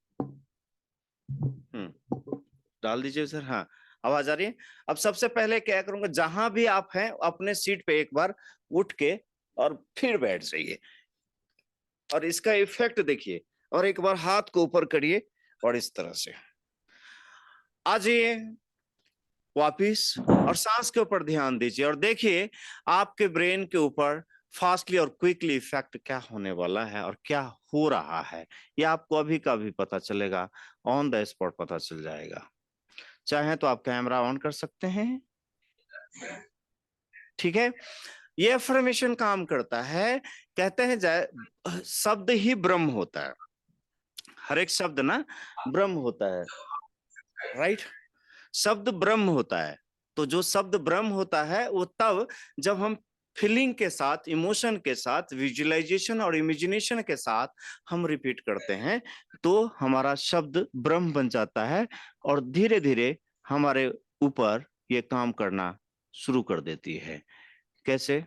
डाल दीजिए सर। हाँ, आवाज आ रही है? अब सबसे पहले क्या करूंगा, जहां भी आप हैं अपने सीट पे एक बार उठ के और फिर बैठ जाइए, और इसका इफेक्ट देखिए, और एक बार हाथ को ऊपर करिए और इस तरह से आ जाइए वापिस, और सांस के ऊपर ध्यान दीजिए, और देखिए आपके ब्रेन के ऊपर फास्टली और क्विकली इफेक्ट क्या होने वाला है और क्या हो रहा है, ये आपको अभी का भी पता चलेगा, ऑन द स्पॉट पता चल जाएगा। चाहे तो आप कैमरा ऑन कर सकते हैं, ठीक है। ये अफर्मेशन काम करता है, कहते हैं शब्द ही ब्रह्म होता है, हर एक शब्द ना ब्रह्म होता है, राइट? शब्द ब्रह्म होता है। तो जो शब्द ब्रह्म होता है वो तब जब हम फीलिंग के साथ, इमोशन के साथ, विजुअलाइजेशन और इमेजिनेशन के साथ हम रिपीट करते हैं, तो हमारा शब्द ब्रह्म बन जाता है, और धीरे धीरे हमारे ऊपर ये काम करना शुरू कर देती है। कैसे?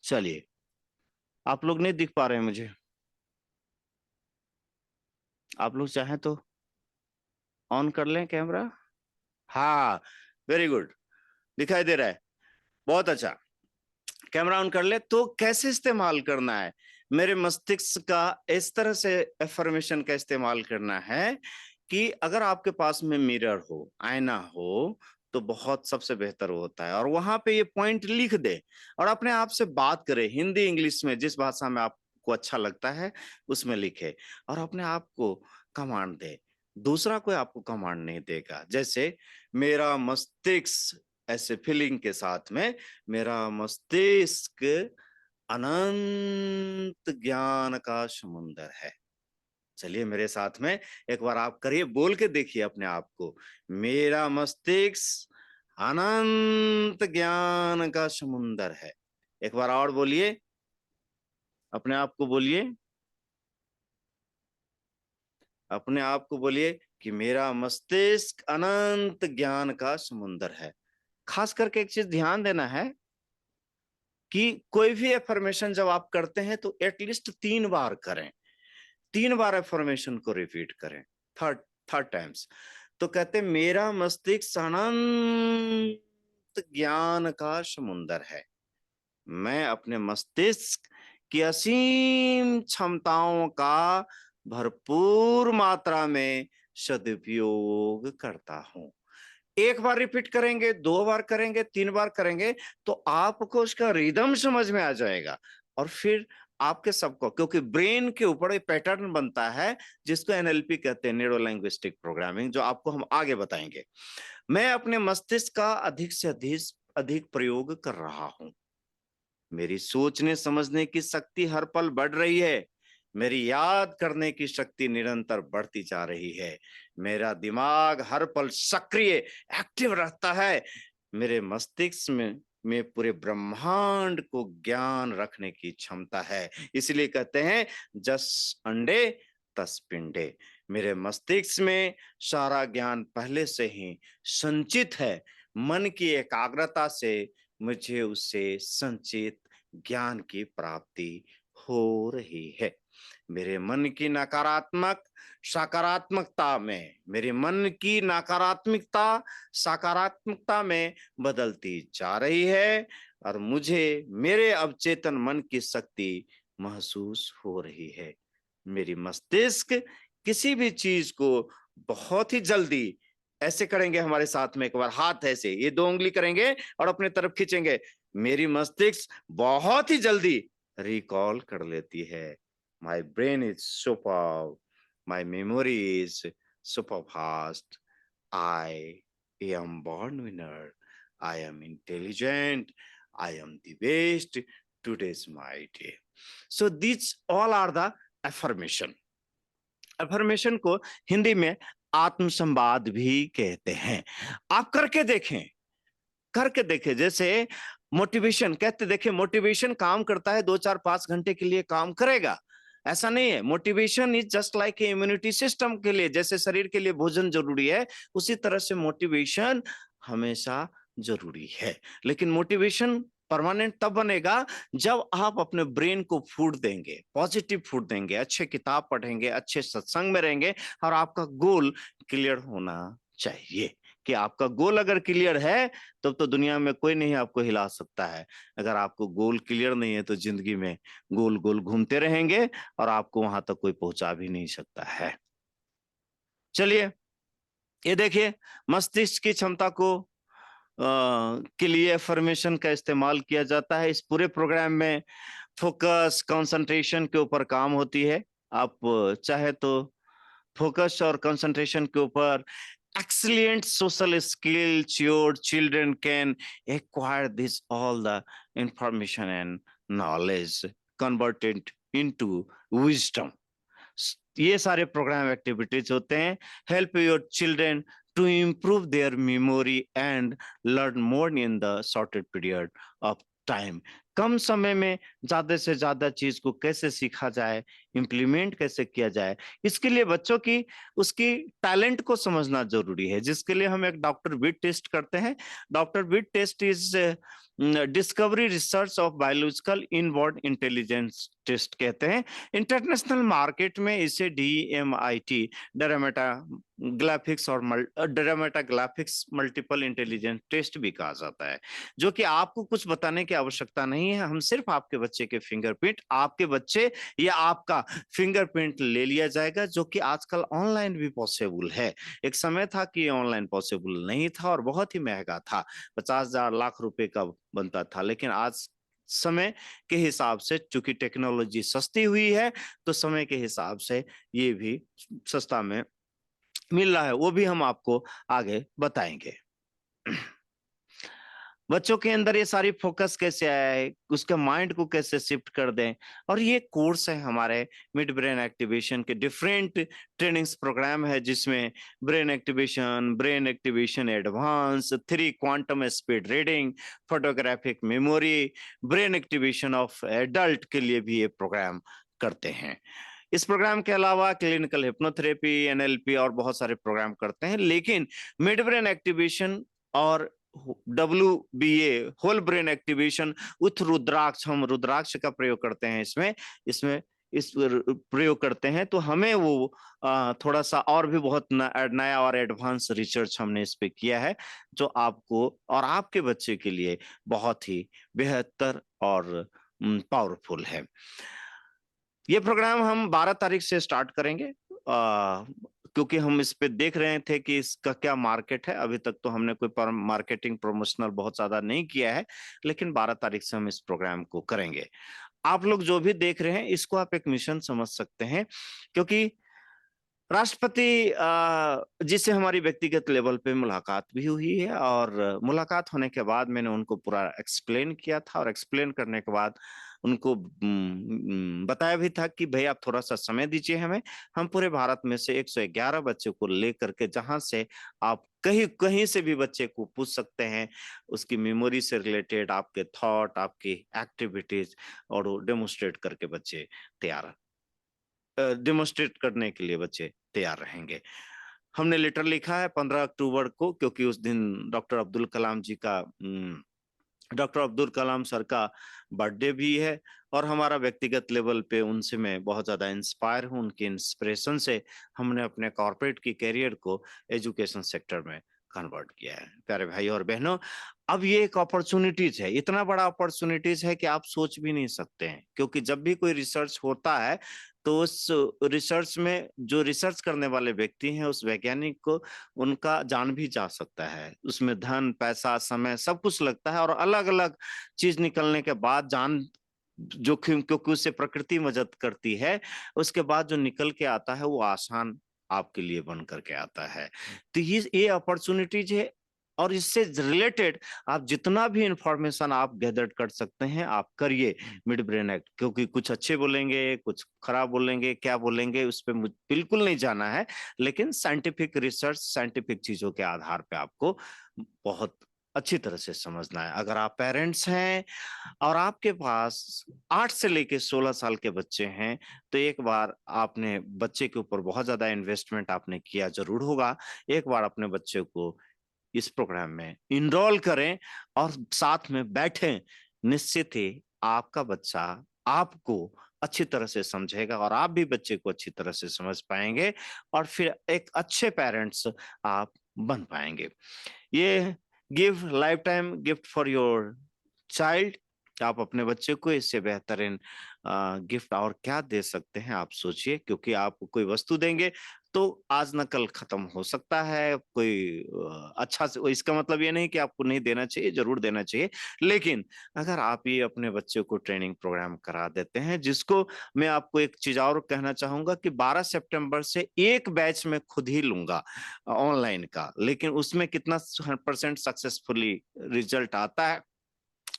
चलिए, आप लोग नहीं दिख पा रहे हैं मुझे, आप लोग चाहें तो ऑन कर लें कैमरा। हाँ, वेरी गुड, दिखाई दे रहा है, बहुत अच्छा। कैमरा ऑन कर ले। तो कैसे इस्तेमाल करना है? मेरे मस्तिष्क का इस तरह से एफर्मेशन का इस्तेमाल करना है कि अगर आपके पास में मिरर हो, आईना हो, तो बहुत सबसे बेहतर होता है। और वहां पे ये पॉइंट लिख दे और अपने आप से बात करे, हिंदी इंग्लिश में जिस भाषा में आपको अच्छा लगता है उसमें लिखे और अपने आप को कमांड दे। दूसरा कोई आपको कमांड नहीं देगा। जैसे मेरा मस्तिष्क, ऐसे फीलिंग के साथ में, मेरा मस्तिष्क अनंत ज्ञान का समुंदर है। चलिए मेरे साथ में एक बार आप करिए, बोल के देखिए अपने आप को, मेरा मस्तिष्क अनंत ज्ञान का समुंदर है। एक बार और बोलिए, अपने आप को बोलिए, अपने आप को बोलिए कि मेरा मस्तिष्क अनंत ज्ञान का समुंदर है। खास करके एक चीज ध्यान देना है कि कोई भी एफर्मेशन जब आप करते हैं तो एटलीस्ट 3 बार करें, 3 बार एफर्मेशन को रिपीट करें, थर्ड थर्ड टाइम्स। तो कहते मेरा मस्तिष्क अनंत ज्ञान का समुंदर है। मैं अपने मस्तिष्क की असीम क्षमताओं का भरपूर मात्रा में सदुपयोग करता हूं। 1 बार रिपीट करेंगे, 2 बार करेंगे, 3 बार करेंगे तो आपको उसका रिदम समझ में आ जाएगा। और फिर आपके सबको, क्योंकि ब्रेन के ऊपर एक पैटर्न बनता है जिसको एनएलपी कहते हैं, न्यूरो लैंग्विस्टिक प्रोग्रामिंग, जो आपको हम आगे बताएंगे। मैं अपने मस्तिष्क का अधिक से अधिक प्रयोग कर रहा हूं। मेरी सोचने समझने की शक्ति हर पल बढ़ रही है। मेरी याद करने की शक्ति निरंतर बढ़ती जा रही है। मेरा दिमाग हर पल सक्रिय, एक्टिव रहता है। मेरे मस्तिष्क में पूरे ब्रह्मांड को ज्ञान रखने की क्षमता है। इसलिए कहते हैं 10 अंडे 10 पिंडे। मेरे मस्तिष्क में सारा ज्ञान पहले से ही संचित है। मन की एकाग्रता से मुझे उससे संचित ज्ञान की प्राप्ति हो रही है। मेरे मन की नकारात्मक सकारात्मकता में, मेरे मन की नकारात्मकता सकारात्मकता में बदलती जा रही है और मुझे मेरे अवचेतन मन की शक्ति महसूस हो रही है। मेरी मस्तिष्क किसी भी चीज को बहुत ही जल्दी, ऐसे करेंगे हमारे साथ में, एक बार हाथ ऐसे, ये 2 उंगली करेंगे और अपने तरफ खींचेंगे, मेरी मस्तिष्क बहुत ही जल्दी रिकॉल कर लेती है। My brain is super, my memory is super fast, I am born winner, I am intelligent, I am the best, today is my day. So this all are the affirmation. Affirmation को हिंदी में आत्मसंवाद भी कहते हैं। आप करके देखें, करके देखें। जैसे मोटिवेशन कहते, देखिए मोटिवेशन काम करता है, 2 4 5 घंटे के लिए काम करेगा, ऐसा नहीं है। Motivation is just like immunity system के लिए, जैसे शरीर के लिए भोजन जरूरी है, उसी तरह से मोटिवेशन हमेशा जरूरी है। लेकिन मोटिवेशन परमानेंट तब बनेगा जब आप अपने ब्रेन को फूड देंगे, पॉजिटिव फूड देंगे, अच्छे किताब पढ़ेंगे, अच्छे सत्संग में रहेंगे और आपका गोल क्लियर होना चाहिए। कि आपका गोल अगर क्लियर है तब तो दुनिया में कोई नहीं आपको हिला सकता है। अगर आपको गोल क्लियर नहीं है तो जिंदगी में गोल गोल घूमते रहेंगे और आपको वहां तक कोई पहुंचा भी नहीं सकता है। चलिए ये देखिए, मस्तिष्क की क्षमता को के लिए एफर्मेशन का इस्तेमाल किया जाता है। इस पूरे प्रोग्राम में फोकस कंसंट्रेशन के ऊपर काम होती है। आप चाहे तो फोकस और कंसंट्रेशन के ऊपर excellent social skills, your children can acquire this all the information and knowledge converted into wisdom. ये सारे प्रोग्राम एक्टिविटीज होते हैं, help your children to improve their memory and learn more in the shorted period of time. कम समय में ज्यादा से ज्यादा चीज को कैसे सीखा जाए, इम्प्लीमेंट कैसे किया जाए, इसके लिए बच्चों की उसकी टैलेंट को समझना जरूरी है, जिसके लिए हम एक डॉक्टर बिट टेस्ट करते हैं। Doctor bit test is discovery research of biological inborn intelligence test कहते हैं। इंटरनेशनल मार्केट में इसे DMIT, डरामेटाग्राफिक्स और डरामेटाग्राफिक्स मल्टीपल इंटेलिजेंस टेस्ट भी कहा जाता है, जो कि आपको कुछ बताने की आवश्यकता नहीं है। हम सिर्फ आपके बच्चे के फिंगरप्रिंट, आपके बच्चे या आपका फिंगरप्रिंट ले लिया जाएगा, जो कि आजकल ऑनलाइन भी पॉसिबल है। एक समय था कि ऑनलाइन पॉसिबल नहीं था और बहुत ही महंगा था, 50,000 लाख रुपए का बनता था। लेकिन आज समय के हिसाब से, चूंकि टेक्नोलॉजी सस्ती हुई है, तो समय के हिसाब से ये भी सस्ता में मिल रहा है, वो भी हम आपको आगे बताएंगे। बच्चों के अंदर ये सारी फोकस कैसे आया है, उसके माइंड को कैसे शिफ्ट कर दें। और ये कोर्स है हमारे मिड ब्रेन एक्टिवेशन के, डिफरेंट ट्रेनिंग्स प्रोग्राम है, जिसमें brain activation advance, 3 quantum speed reading, photographic memory, brain activation of adult के लिए भी ये प्रोग्राम करते हैं। इस प्रोग्राम के अलावा क्लिनिकल हिप्नोथेरेपी, NLP और बहुत सारे प्रोग्राम करते हैं। लेकिन मिड ब्रेन एक्टिवेशन और WBA, whole brain activation with Rudraksh, हम रुद्राक्ष का प्रयोग करते हैं इसमें इसमें इस प्रयोग करते हैं, तो हमें वो थोड़ा सा और भी बहुत नया और एडवांस रिसर्च हमने इस पे किया है, जो आपको और आपके बच्चे के लिए बहुत ही बेहतर और पावरफुल है। ये प्रोग्राम हम 12 तारीख से स्टार्ट करेंगे, क्योंकि हम इस पे देख रहे थे कि इसका क्या मार्केट है। अभी तक तो हमने कोई मार्केटिंग प्रमोशनल बहुत ज्यादा नहीं किया है, लेकिन 12 तारीख से हम इस प्रोग्राम को करेंगे। आप लोग जो भी देख रहे हैं, इसको आप एक मिशन समझ सकते हैं, क्योंकि राष्ट्रपति जिससे हमारी व्यक्तिगत लेवल पे मुलाकात भी हुई है, और मुलाकात होने के बाद मैंने उनको पूरा एक्सप्लेन किया था, और एक्सप्लेन करने के बाद उनको बताया भी था कि भाई आप थोड़ा सा समय दीजिए हमें, हम पूरे भारत में से 111 बच्चों को लेकर के, जहां से आप कहीं कहीं से भी बच्चे को पूछ सकते हैं, उसकी मेमोरी से रिलेटेड आपके थॉट, आपकी एक्टिविटीज, और वो डेमोस्ट्रेट करके बच्चे तैयार डेमोस्ट्रेट करने के लिए बच्चे तैयार रहेंगे। हमने लेटर लिखा है 15 अक्टूबर को, क्योंकि उस दिन डॉक्टर अब्दुल कलाम सर का बर्थडे भी है, और हमारा व्यक्तिगत लेवल पे उनसे मैं बहुत ज्यादा इंस्पायर हूँ। उनके इंस्पिरेशन से हमने अपने कॉर्पोरेट की कैरियर को एजुकेशन सेक्टर में कन्वर्ट किया है। प्यारे भाई और बहनों, अब ये एक अपॉर्चुनिटीज है, इतना बड़ा अपॉर्चुनिटीज है कि आप सोच भी नहीं सकते हैं। क्योंकि जब भी कोई रिसर्च होता है, तो उस रिसर्च में जो रिसर्च करने वाले व्यक्ति हैं, उस वैज्ञानिक को, उनका जान भी जा सकता है। उसमें धन, पैसा, समय सब कुछ लगता है, और अलग अलग चीज निकलने के बाद जान जोखिम, क्योंकि उससे प्रकृति मदद करती है, उसके बाद जो निकल के आता है वो आसान आपके लिए बन करके आता है। तो ये अपॉर्चुनिटीज है, और इससे रिलेटेड आप जितना भी इंफॉर्मेशन आप गैदर कर सकते हैं, आप करिए मिड ब्रेन एक्ट। क्योंकि कुछ अच्छे बोलेंगे, कुछ खराब बोलेंगे, क्या बोलेंगे उस पर मुझे बिल्कुल नहीं जाना है, लेकिन साइंटिफिक रिसर्च, साइंटिफिक चीजों के आधार पे आपको बहुत अच्छी तरह से समझना है। अगर आप पेरेंट्स हैं और आपके पास 8 से लेके 16 साल के बच्चे हैं, तो एक बार आपने बच्चे के ऊपर बहुत ज्यादा इन्वेस्टमेंट आपने किया जरूर होगा। एक बार अपने बच्चे को इस प्रोग्राम में इनरोल करें और साथ में बैठें। निश्चित ही आपका बच्चा आपको अच्छी तरह से समझेगा, और आप भी बच्चे को अच्छी तरह से समझ पाएंगे, और फिर एक अच्छे पेरेंट्स आप बन पाएंगे। ये give life time gift for your child. आप अपने बच्चे को इससे बेहतरीन गिफ्ट और क्या दे सकते हैं, आप सोचिए। क्योंकि आप कोई वस्तु देंगे तो आज न कल खत्म हो सकता है। कोई अच्छा से, इसका मतलब ये नहीं कि आपको नहीं देना चाहिए, जरूर देना चाहिए। लेकिन अगर आप ये अपने बच्चे को ट्रेनिंग प्रोग्राम करा देते हैं, जिसको मैं आपको एक चीज और कहना चाहूंगा कि 12 सितंबर से एक बैच में खुद ही लूंगा ऑनलाइन का, लेकिन उसमें कितना % सक्सेसफुली रिजल्ट आता है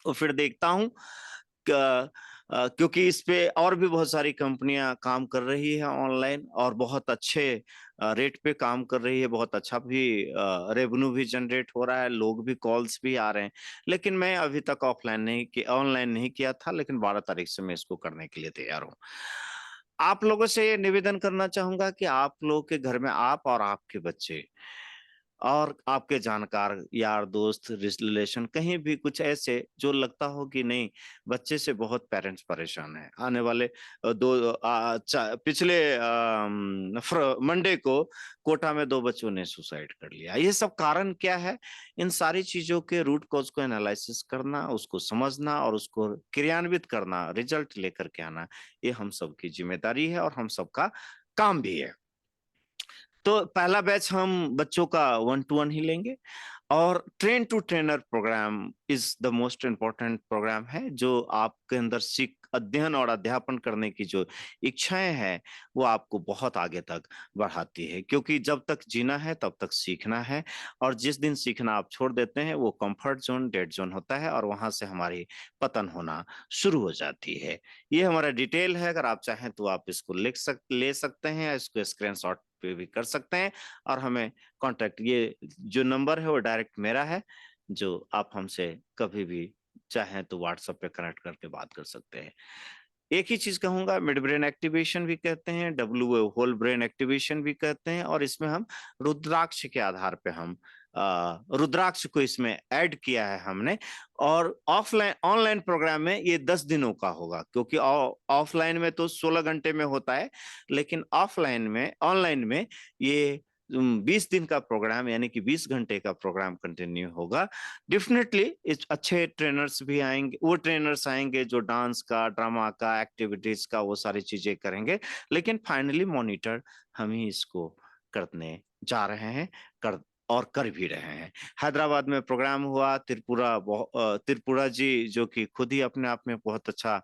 वो फिर देखता हूँ। क्योंकि इस पे और भी बहुत सारी कंपनियां काम कर रही है ऑनलाइन, और बहुत अच्छे रेट पे काम कर रही है, बहुत अच्छा भी रेवेन्यू भी जनरेट हो रहा है, लोग भी, कॉल्स भी आ रहे हैं। लेकिन मैं अभी तक ऑनलाइन नहीं किया था, लेकिन 12 तारीख से मैं इसको करने के लिए तैयार हूँ। आप लोगों से ये निवेदन करना चाहूंगा कि आप लोगों के घर में, आप और आपके बच्चे और आपके जानकार यार दोस्त रिलेशन कहीं भी कुछ ऐसे जो लगता हो कि नहीं बच्चे से बहुत पेरेंट्स परेशान है, आने वाले पिछले मंडे को कोटा में 2 बच्चों ने सुसाइड कर लिया। ये सब कारण क्या है? इन सारी चीजों के रूट कॉज को एनालिसिस करना, उसको समझना और उसको क्रियान्वित करना, रिजल्ट लेकर के आना, ये हम सबकी जिम्मेदारी है और हम सबका काम भी है। तो पहला बैच हम बच्चों का 1-to-1 ही लेंगे और train to trainer programme is the most important programme है, जो आपके अंदर सीख अध्ययन और अध्यापन करने की जो इच्छाएं हैं वो आपको बहुत आगे तक बढ़ाती है, क्योंकि जब तक जीना है तब तक सीखना है, और जिस दिन सीखना आप छोड़ देते हैं वो कंफर्ट जोन, डेड जोन होता है और वहां से हमारी पतन होना शुरू हो जाती है। ये हमारा डिटेल है, अगर आप चाहें तो आप इसको ले सकते हैं या इसको स्क्रीनशॉट पे भी कर सकते हैं और हमें कांटेक्ट, ये जो नंबर है वो डायरेक्ट मेरा है, जो आप हमसे कभी भी चाहें तो व्हाट्सएप पे कनेक्ट करके बात कर सकते हैं। एक ही चीज कहूंगा, मिड ब्रेन एक्टिवेशन भी कहते हैं, डब्ल्यू होल ब्रेन एक्टिवेशन भी कहते हैं, और इसमें हम रुद्राक्ष के आधार पे हम रुद्राक्ष को इसमें ऐड किया है हमने। और ऑफलाइन ऑनलाइन प्रोग्राम में ये 10 दिनों का होगा, क्योंकि ऑफलाइन में तो 16 घंटे में होता है, लेकिन ऑफलाइन में ऑनलाइन में ये 20 दिन का प्रोग्राम यानी कि 20 घंटे का प्रोग्राम कंटिन्यू होगा। डेफिनेटली इस अच्छे ट्रेनर्स भी आएंगे, वो ट्रेनर्स आएंगे जो डांस का, ड्रामा का, एक्टिविटीज का वो सारी चीजें करेंगे, लेकिन फाइनली मॉनिटर हम ही इसको करने जा रहे हैं, कर भी रहे हैं। हैदराबाद में प्रोग्राम हुआ, त्रिपुरा जी जो कि खुद ही अपने आप में बहुत अच्छा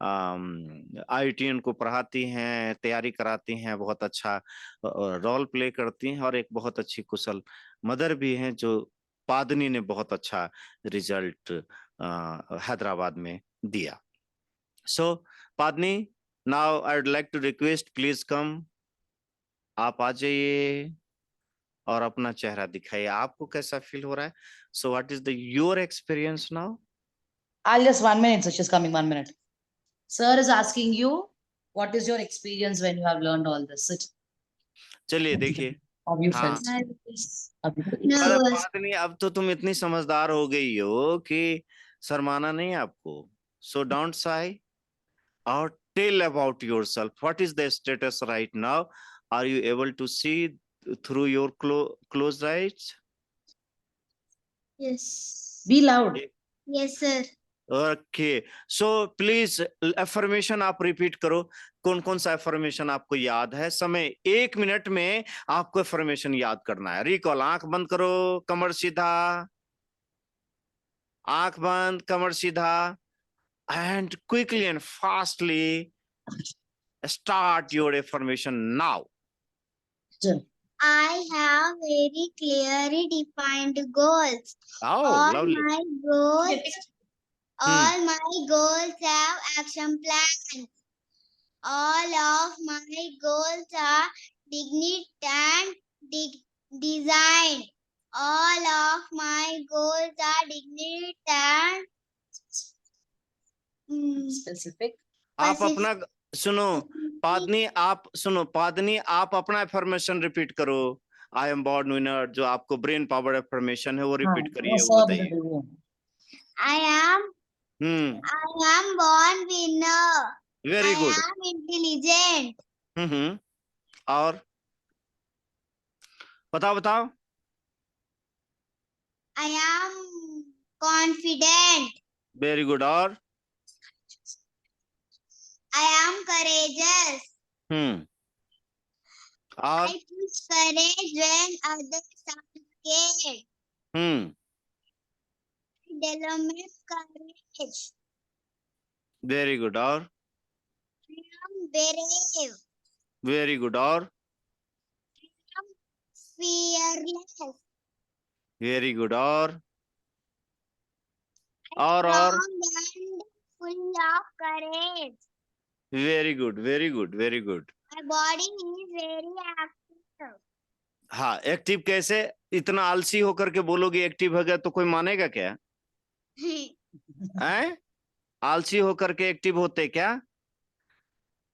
IITian को पढ़ाती हैं, तैयारी कराती हैं, बहुत अच्छा रोल प्ले करती हैं और एक बहुत अच्छी कुशल मदर भी हैं, जो पादनी ने बहुत अच्छा रिजल्ट हैदराबाद में दिया। So Padni, now I would like to request, please come, आप आ जाइए और अपना चेहरा दिखाइए, आपको कैसा फील हो रहा है? So what is the your experience now? I'll just 1 minute, so she's coming 1 minute. Sir is asking you, what is your experience when you have learned all this? Sit. चलिए देखिए। How you हाँ, felt? Have you felt? पर पादनी अब तो तुम इतनी समझदार हो गई हो कि शर्माना नहीं आपको। So don't shy or tell about yourself. What is the status right now? Are you able to see through your closed eyes? Yes. Be loud. Yes, sir. Okay, so please affirmation आप repeat करो। कौन कौन सा affirmation आपको याद है? समय 1 minute में आपको एफर्मेशन याद करना है। रिकॉल, आंख बंद करो, कमर सीधा, आंख बंद, कमर सीधा, and quickly and fastly start your affirmation now. I have very clearly defined goals. Oh, lovely. All my goals have action plans. All of my goals are dignity and design. All of my goals are dignity and Specific. आप अपना सुनो पादनी, आप सुनो पादनी, आप अपना affirmation repeat करो। आई am born winner, जो आपको ब्रेन पावर एफर्मेशन है वो रिपीट करिए, वो बताइए। I am born winner. Very good. I am intelligent. और बताओ। I am confident. Very good. और I am courageous. और I push courage when others are scared. I develop courage. Very good. और I am brave. Very good. और I am fearless. Very good. और Strong and full of courage. Very good, very good, very good. My body is very active. हाँ, active कैसे? इतना आलसी होकर के बोलोगे एक्टिव हो गया तो कोई मानेगा क्या? हैं? आलसी होकर के एक्टिव होते क्या?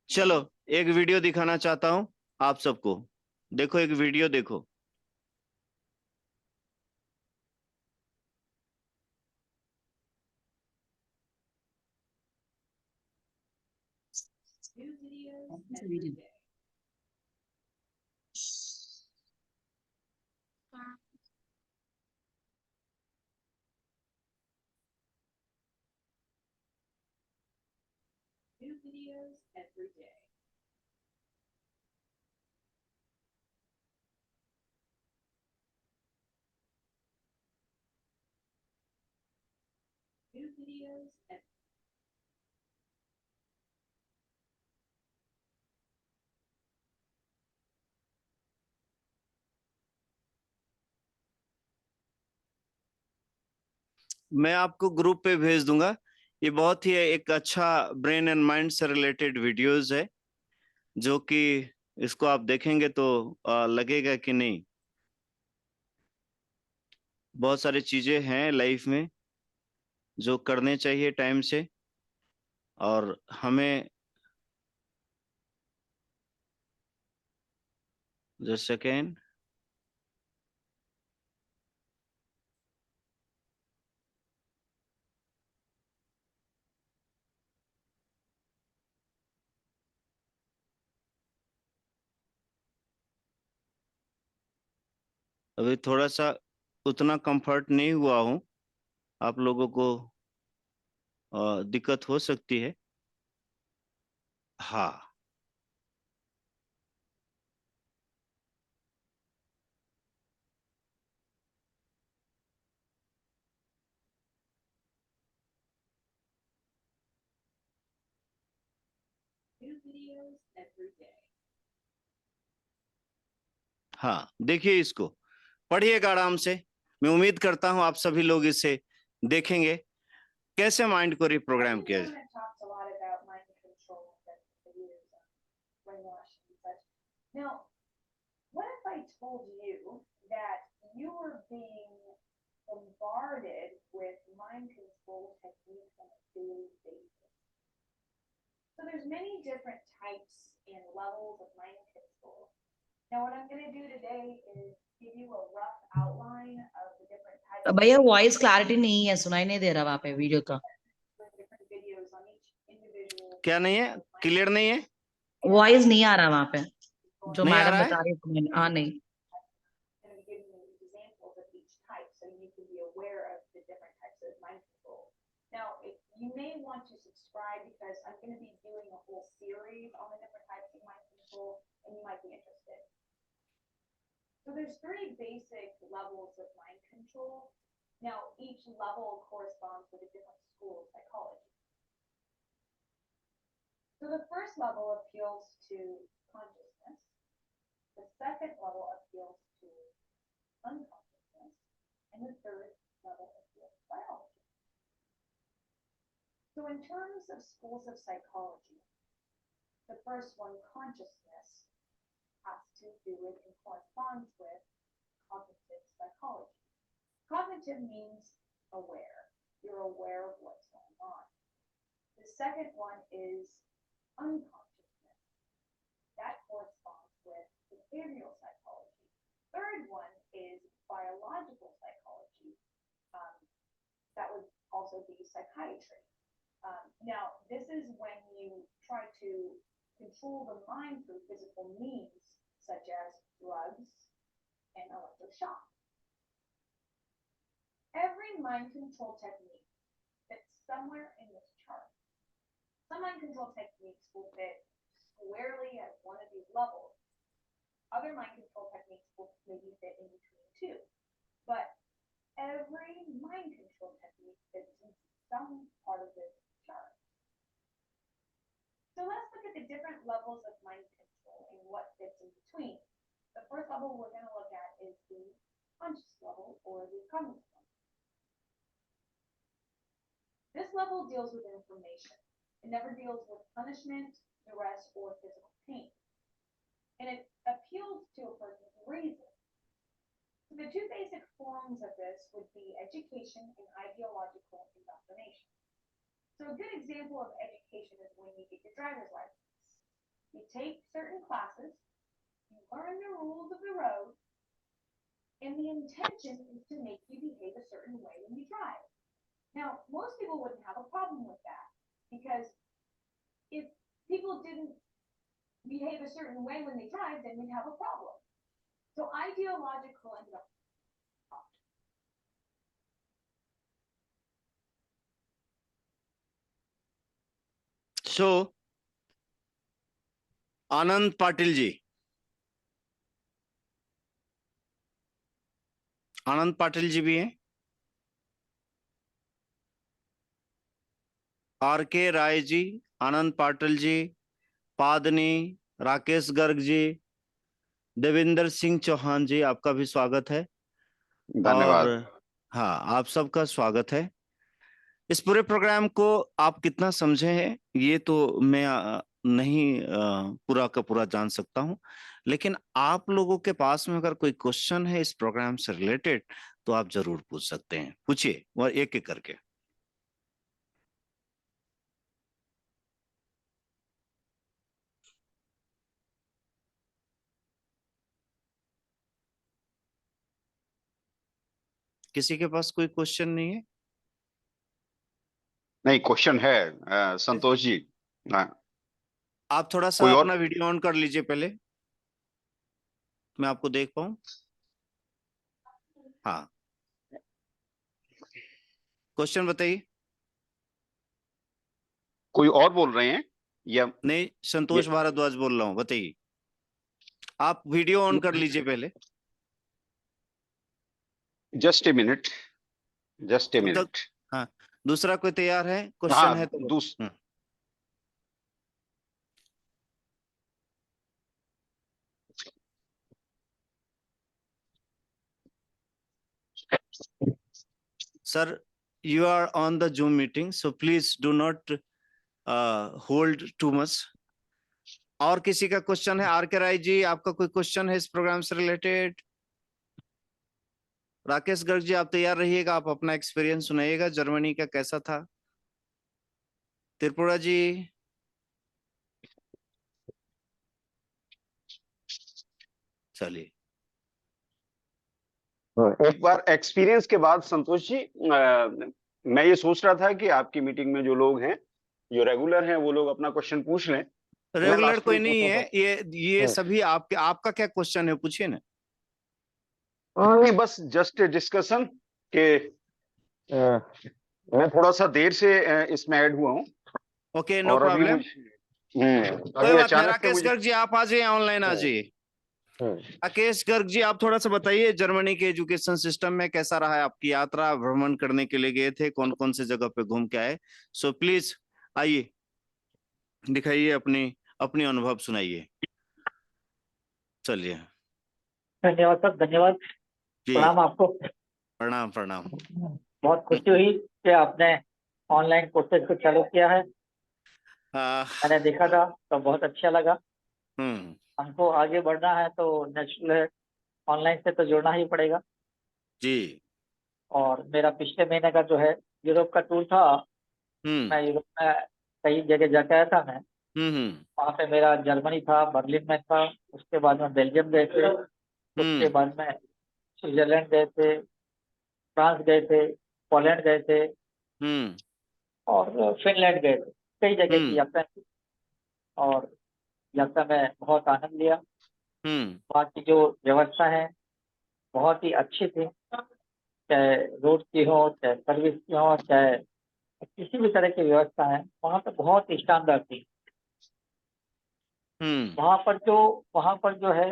चलो एक वीडियो दिखाना चाहता हूं आप सबको। देखो, एक वीडियो देखो। मैं आपको ग्रुप पे भेज दूंगा। ये बहुत ही एक अच्छा ब्रेन एंड माइंड से रिलेटेड वीडियोस है, जो कि इसको आप देखेंगे तो लगेगा कि नहीं, बहुत सारी चीजें हैं लाइफ में जो करने चाहिए टाइम से, और हमें जस्ट सेकेंड। अभी थोड़ा सा उतना कंफर्ट नहीं हुआ हूँ, आप लोगों को दिक्कत हो सकती है। हाँ, हाँ, देखिए इसको, पढ़िएगा आराम से। मैं उम्मीद करता हूँ आप सभी लोग इसे देखेंगे, कैसे माइंड को रिप्रोग्राम किया जाए। Now, what if I told you that you were being bombarded with mind control techniques on a daily basis? So there's many different types and levels of mind control. Now, what I'm going to do today is give you a rough outline of the different types of भैया voice clarity नहीं है, सुनाई नहीं दे रहा वहां पे video का। different videos on each individual. क्या नहीं है, क्लियर नहीं है? वॉइस नहीं आ रहा वहां पे, जो नहीं आ मैडम रहा है? बता रही थी। हाँ नहीं, Going to be giving you examples of each type so you can be aware of the different types of mind control. Now, you may want to subscribe because I'm going to be doing a whole series on the different types of mind control, and you might be interested. So there's three basic levels of mind control. Now, each level corresponds with a different school of psychology. So the first level appeals to consciousness. The second level appeals to unconsciousness. And the third level appeals to biology. So in terms of schools of psychology, the first one, consciousness, has to do with and corresponds with cognitive psychology. Cognitive means aware. You're aware of what's going on. The second one is unconsciousness. That corresponds with behavioral psychology. Third one is biological psychology. That would also be psychiatry. Now, this is when you try to control the mind through physical means, such as drugs and electroshock. Every mind control technique fits somewhere in this chart. Some mind control techniques will fit squarely at one of these levels. Other mind control techniques will maybe fit in between two. But every mind control technique fits in some part of this chart. So let's look at the different levels of mind control and what fits in between. The first level we're going to look at is the conscious level or the cognitive level. This level deals with information. It never deals with punishment, duress, or physical pain. And it appeals to a person's reason. So the two basic forms of this would be education and ideological indoctrination. So a good example of education is when you get your driver's license. You take certain classes, you learn the rules of the road, and the intention is to make you behave a certain way when you drive. Now, most people wouldn't have a problem with that because if people didn't when they died, then we'd have a problem. So ideological ended up. सो आनंद पाटिल जी, आनंद पाटिल जी भी हैं, are के राय जी, आनंद पाटिल जी, पादनी, राकेश गर्ग जी, देवेंद्र सिंह चौहान जी, आपका भी स्वागत है। धन्यवाद। और हाँ, आप सबका स्वागत है। इस पूरे प्रोग्राम को आप कितना समझे हैं ये तो मैं नहीं पूरा का पूरा जान सकता हूं, लेकिन आप लोगों के पास में अगर कोई क्वेश्चन है इस प्रोग्राम से रिलेटेड तो आप जरूर पूछ सकते हैं, पूछिए और एक एक करके। किसी के पास कोई क्वेश्चन नहीं है? नहीं, क्वेश्चन है संतोष जी। आप थोड़ा सा कोई और? अपना वीडियो ऑन कर लीजिए पहले, मैं आपको देख पाऊं। हाँ, क्वेश्चन बताइए। कोई और बोल रहे हैं या? नहीं, संतोष भारद्वाज बोल रहा हूँ, बताइए। आप वीडियो ऑन कर लीजिए पहले। Just a minute, just a तब तक मिनट। हाँ, दूसरा कोई तैयार है, क्वेश्चन हाँ, है तो Sir, you are on the Zoom meeting, so please do not hold too much. और किसी का क्वेश्चन है? आर के राय जी, आपका कोई क्वेश्चन है इस प्रोग्राम से रिलेटेड? राकेश गर्ग जी, आप तैयार रहिएगा, आप अपना एक्सपीरियंस सुनाइएगा जर्मनी का कैसा था। त्रिपुरा जी, चलिए। एक बार एक्सपीरियंस के बाद संतोष जी, मैं ये सोच रहा था कि आपकी मीटिंग में जो लोग हैं, जो रेगुलर हैं, वो लोग अपना क्वेश्चन पूछ लें। रेगुलर कोई नहीं है, ये हाँ। सभी आपके, आपका क्या क्वेश्चन है पूछिए ना। नहीं, बस जस्ट डिस्कशन के मैं थोड़ा सा देर से इसमें ऐड हुआ हूँ। ओके, नो और अभी प्रॉब्लम, कोई कोई बात नहीं। अचानक से राकेश गर्ग जी, आप आ जाइए, ऑनलाइन आ जाइए। राकेश गर्ग जी, आप थोड़ा सा बताइए जर्मनी के एजुकेशन सिस्टम में कैसा रहा है आपकी यात्रा, भ्रमण करने के लिए गए थे, कौन कौन से जगह पे घूम के आए। सो प्लीज आइए, दिखाइए अपनी अपनी अनुभव सुनाइए। चलिए धन्यवाद सर, धन्यवाद। जी, प्रणाम आपको। प्रणाम प्रणाम। बहुत खुशी हुई कि आपने ऑनलाइन कोर्सेज को चालू किया है। मैंने देखा था तो बहुत अच्छा लगा। हमको आगे बढ़ना है तो नेचुरल ऑनलाइन से तो जुड़ना ही पड़ेगा जी। और मेरा पिछले महीने का जो है यूरोप का टूर था। मैं यूरोप में कई जगह जाकर आया था। मैं वहाँ पे मेरा जर्मनी था, बर्लिन में था, उसके बाद में बेल्जियम गए थे, उसके बाद में स्विट्जरलैंड गए थे, फ्रांस गए थे, पोलैंड गए थे और फिनलैंड गए थे। कई जगह की यात्रा की और यात्रा में बहुत आनंद लिया। वहाँ की जो व्यवस्था है बहुत ही अच्छी थी, चाहे रोड की हो, चाहे सर्विस की हो, चाहे किसी भी तरह की व्यवस्था है वहाँ पे बहुत ही शानदार थी। वहाँ पर जो है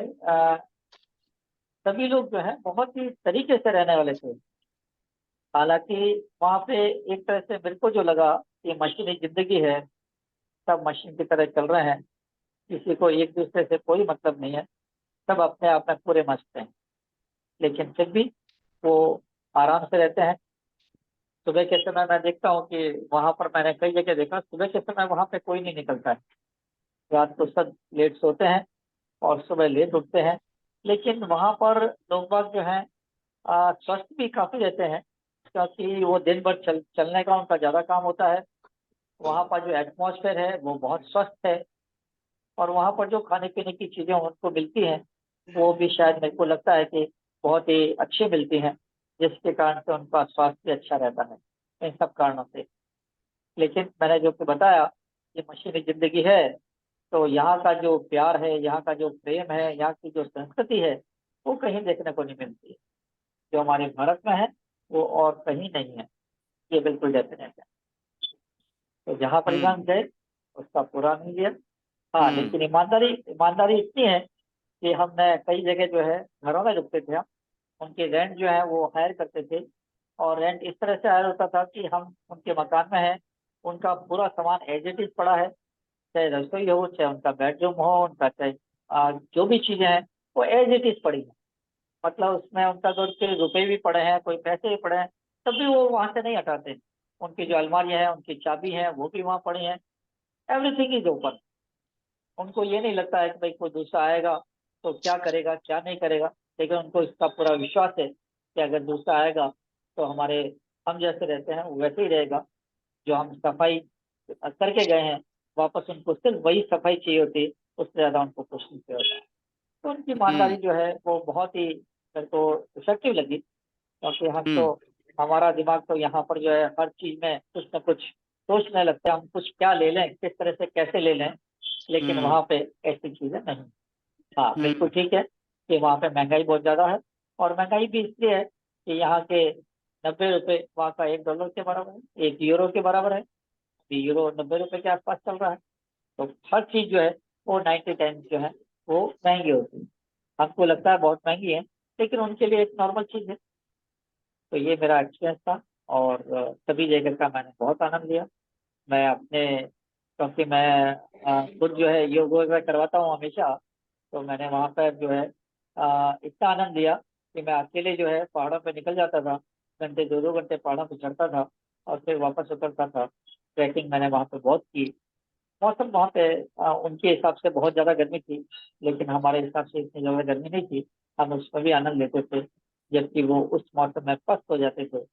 सभी लोग जो है बहुत ही तरीके से रहने वाले थे। हालांकि वहाँ पे एक तरह से मेरे को जो लगा कि मशीनी जिंदगी है, सब मशीन की तरह चल रहे हैं, किसी को एक दूसरे से कोई मतलब नहीं है, सब अपने आप में पूरे मस्त हैं, लेकिन फिर भी वो आराम से रहते हैं। सुबह के समय मैं देखता हूँ कि वहाँ पर मैंने कई जगह देखा, सुबह के समय वहाँ पे कोई नहीं निकलता है। रात को सब लेट सोते हैं और सुबह लेट उठते हैं, लेकिन वहाँ पर लोग बाग जो हैं स्वस्थ भी काफी रहते हैं, क्योंकि वो दिन भर चलने का उनका ज्यादा काम होता है। वहाँ पर जो एटमॉस्फेयर है वो बहुत स्वस्थ है और वहाँ पर जो खाने पीने की चीजें उनको मिलती हैं वो भी शायद मेरे को लगता है कि बहुत ही अच्छी मिलती हैं, जिसके कारण से उनका स्वास्थ्य भी अच्छा रहता है इन सब कारणों से। लेकिन मैंने जो कि बताया ये मशीनी जिंदगी है तो यहाँ का जो प्यार है, यहाँ का जो प्रेम है, यहाँ की जो संस्कृति है, वो कहीं देखने को नहीं मिलती है। जो हमारे भारत में है वो और कहीं नहीं है, ये बिल्कुल डेफिनेट है। तो जहाँ परिणाम गए उसका पूरा नहीं लिया। हाँ, लेकिन ईमानदारी इतनी है कि हमने कई जगह जो है घरों में रुकते थे हम, उनके रेंट जो है वो हायर करते थे, और रेंट इस तरह से हायर होता था कि हम उनके मकान में हैं, उनका पूरा सामान एज इट इज पड़ा है, चाहे रसोई हो, चाहे उनका बेडरूम हो, उनका चाहे जो भी चीजें हैं वो एज इट इज पड़ी है। मतलब उसमें उनका अगर के रुपए भी पड़े हैं, कोई पैसे भी पड़े हैं, तब भी वो वहां से नहीं हटाते। उनकी जो अलमारियां हैं, उनकी चाबी है, वो भी वहां पड़ी हैं। Everything is open. उनको ये नहीं लगता है कि भाई कोई दूसरा आएगा तो क्या करेगा क्या नहीं करेगा, लेकिन उनको इसका पूरा विश्वास है कि अगर दूसरा आएगा तो हमारे हम जैसे रहते हैं वो वैसे ही रहेगा। जो हम सफाई करके गए हैं, वापस उनको सिर्फ वही सफाई चाहिए होती है, उससे ज्यादा उनको कुछ नहीं चाहिए होता है। तो उनकी ईमानदारी जो है वो बहुत ही मेरे को इफेक्टिव लगी, क्योंकि हम तो हमारा दिमाग तो यहाँ पर जो है हर चीज में कुछ न कुछ सोचने लगता है, हम कुछ क्या ले लें, किस तरह से कैसे ले लें, लेकिन वहाँ पे ऐसी चीजें नहीं। हाँ, बिल्कुल ठीक है कि वहाँ पे महंगाई बहुत ज्यादा है, और महंगाई भी इसलिए है कि यहाँ के 90 रुपए वहाँ का $1 के बराबर है, 1 यूरो के बराबर है। अभी यूरो 90 रुपए के आसपास चल रहा है। तो हर चीज जो है वो 90 टाइम्स जो है वो महंगी होती है। हमको लगता है बहुत महंगी है, लेकिन उनके लिए एक नॉर्मल चीज है। तो ये मेरा एक्सपीरियंस था, और सभी जगह का मैंने बहुत आनंद लिया। मैं अपने, क्योंकि मैं खुद जो है योग वगैरह करवाता हूँ हमेशा, तो मैंने वहाँ पर जो है इतना आनंद लिया कि मैं अकेले जो है पहाड़ों पे निकल जाता था, घंटे 2-2 घंटे पहाड़ों पे चढ़ता था और फिर वापस उतरता था। ट्रैकिंग मैंने वहाँ पे बहुत की। मौसम वहाँ पे उनके हिसाब से बहुत ज़्यादा गर्मी थी, लेकिन हमारे हिसाब से इतनी ज़्यादा गर्मी नहीं थी। हम उसमें भी आनंद लेते थे, जबकि वो उस मौसम में पस्त हो जाते थे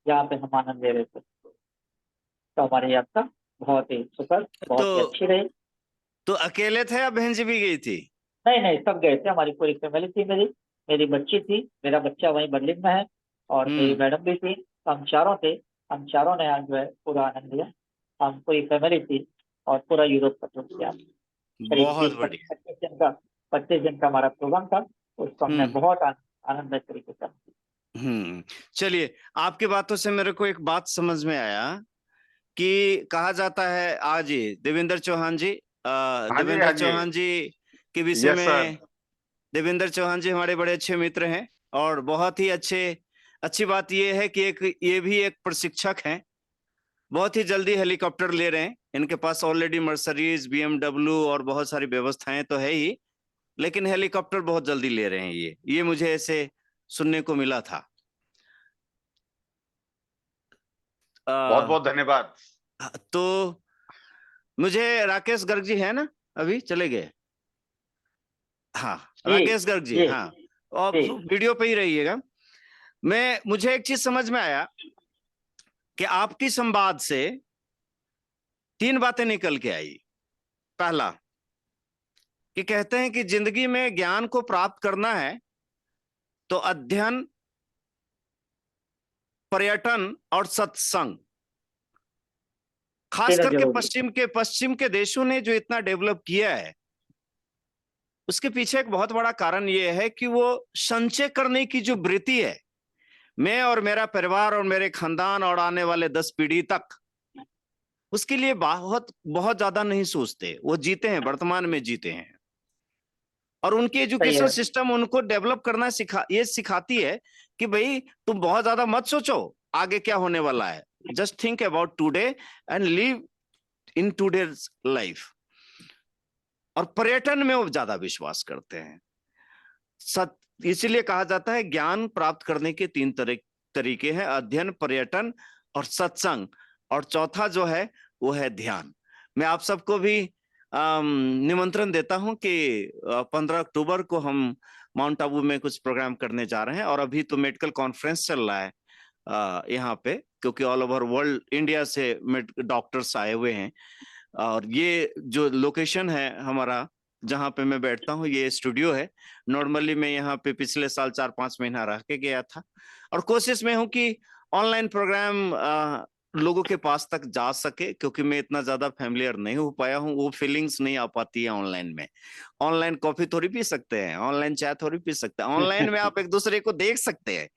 जहाँ पे हम आनंद ले रहे थे। तो हमारी यात्रा बहुत ही सुखद, बहुत ही तो अच्छी रही। तो अकेले थे या बहन जी भी गई थी? नहीं नहीं, सब गए थे, हमारी पूरी फैमिली थी। मेरी मेरी बच्ची थी, मेरा बच्चा वहीं बर्लिन में है, और मेरी मैडम भी थी। हम चारों थे। हम चारों ने आज जो है पूरा आनंद लिया। हम पूरी फैमिली थी और पूरा यूरोप का ट्रिप किया। करीब बहुत 20-25 बढ़िया। दिन का 25 दिन का हमारा प्रोग्राम था। उसको हमने बहुत आनंदमय तरीके से। चलिए, आपकी बातों से मेरे को एक बात समझ में आया कि कहा जाता है आज ही देवेंद्र चौहान जी, हाँ जी, देवेंद्र हाँ जी। चौहान जी के विषय यस सर। में। देवेंद्र चौहान जी हमारे बड़े अच्छे मित्र हैं, और बहुत ही अच्छी बात यह है कि एक ये भी एक प्रशिक्षक हैं। बहुत ही जल्दी हेलीकॉप्टर ले रहे हैं। इनके पास ऑलरेडी मर्सिडीज, BMW और बहुत सारी व्यवस्थाएं तो है ही, लेकिन हेलीकॉप्टर बहुत जल्दी ले रहे हैं। ये मुझे ऐसे सुनने को मिला था। बहुत बहुत धन्यवाद। तो मुझे राकेश गर्ग जी है ना, अभी चले गए? हाँ, जी राकेश गर्ग जी, जी हाँ, आप जी वीडियो पे ही रहिएगा। मुझे एक चीज समझ में आया कि आपकी संवाद से 3 बातें निकल के आई। पहला, कि कहते हैं कि जिंदगी में ज्ञान को प्राप्त करना है तो अध्ययन, पर्यटन और सत्संग। खास तीनों करके जरूरी। पश्चिम के देशों ने जो इतना डेवलप किया है, उसके पीछे एक बहुत बड़ा कारण यह है कि वो संचय करने की जो वृत्ति है, मैं और मेरा परिवार और मेरे खानदान और आने वाले 10 पीढ़ी तक, उसके लिए बहुत बहुत ज्यादा नहीं सोचते। वो जीते हैं, वर्तमान में जीते हैं। और उनकी सही एजुकेशन है। सिस्टम उनको डेवलप करना सिखाती है कि भाई तुम बहुत ज्यादा मत सोचो आगे क्या होने वाला है। Just think about today and live in today's life. और पर्यटन में वो ज्यादा विश्वास करते हैं। इसीलिए कहा जाता है ज्ञान प्राप्त करने के 3 तरीके हैं: अध्ययन, पर्यटन और सत्संग। और चौथा जो है वो है ध्यान। मैं आप सबको भी निमंत्रण देता हूं कि 15 अक्टूबर को हम माउंट आबू में कुछ प्रोग्राम करने जा रहे हैं। और अभी तो मेडिकल कॉन्फ्रेंस चल रहा है यहाँ पे, क्योंकि ऑल ओवर वर्ल्ड इंडिया से डॉक्टर्स आए हुए हैं। और ये जो लोकेशन है हमारा, जहाँ पे मैं बैठता हूँ, ये स्टूडियो है। नॉर्मली मैं यहाँ पे पिछले साल 4-5 महीना रह के गया था, और कोशिश में हूँ कि ऑनलाइन प्रोग्राम लोगों के पास तक जा सके, क्योंकि मैं इतना ज्यादा फैमिलियर नहीं हो पाया हूँ, वो फीलिंग्स नहीं आ पाती है ऑनलाइन में। ऑनलाइन कॉफी थोड़ी पी सकते हैं, ऑनलाइन चाय थोड़ी पी सकते हैं, ऑनलाइन में आप एक दूसरे को देख सकते हैं।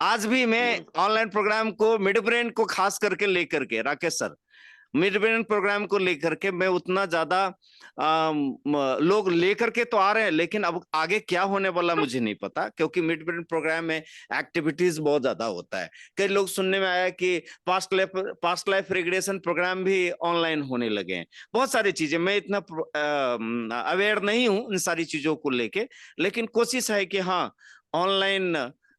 आज भी मैं ऑनलाइन प्रोग्राम को, मिड ब्रेन को खास करके लेकर के, Rakesh sir, mid brain programme को लेकर के मैं उतना ज्यादा लोग लेकर के तो आ रहे हैं, लेकिन अब आगे क्या होने वाला मुझे नहीं पता, क्योंकि मिड ब्रेन प्रोग्राम में एक्टिविटीज बहुत ज्यादा होता है। कई लोग सुनने में आया कि पास्ट लाइफ रिग्रेशन प्रोग्राम भी ऑनलाइन होने लगे हैं, बहुत सारी चीजें। मैं इतना अवेयर नहीं हूं इन सारी चीजों को लेके, लेकिन कोशिश है कि हाँ, ऑनलाइन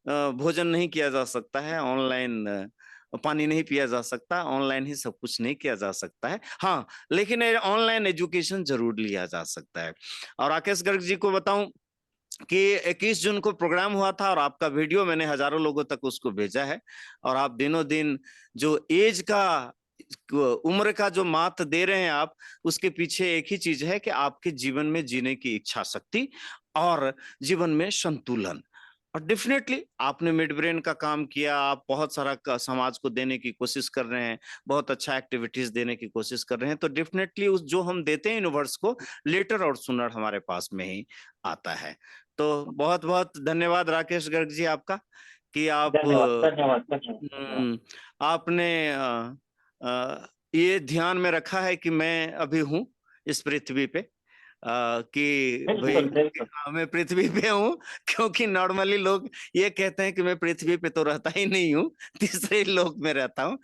भोजन नहीं किया जा सकता है, ऑनलाइन पानी नहीं पिया जा सकता, ऑनलाइन ही सब कुछ नहीं किया जा सकता है। हाँ, लेकिन ऑनलाइन एजुकेशन जरूर लिया जा सकता है। और राकेश गर्ग जी को बताऊं कि 21 जून को प्रोग्राम हुआ था, और आपका वीडियो मैंने हजारों लोगों तक उसको भेजा है, और आप दिनों दिन जो एज का, उम्र का जो मात दे रहे हैं आप, उसके पीछे एक ही चीज है कि आपके जीवन में जीने की इच्छा शक्ति और जीवन में संतुलन। और डेफिनेटली आपने मिड ब्रेन का काम किया, आप बहुत सारा समाज को देने की कोशिश कर रहे हैं, बहुत अच्छा एक्टिविटीज देने की कोशिश कर रहे हैं, तो डेफिनेटली उस जो हम देते हैं यूनिवर्स को, लेटर और सुनर हमारे पास में ही आता है। तो बहुत बहुत धन्यवाद राकेश गर्ग जी आपका, कि आप धन्यवाद धन्यवाद धन्यवाद। आपने ये ध्यान में रखा है कि मैं अभी हूँ इस पृथ्वी पे, कि भाई बिल्कुल बिल्कुल। मैं पृथ्वी पे हूँ, क्योंकि नॉर्मली लोग ये कहते हैं कि मैं पृथ्वी पे तो रहता ही नहीं हूँ, तीसरे लोक में रहता हूँ।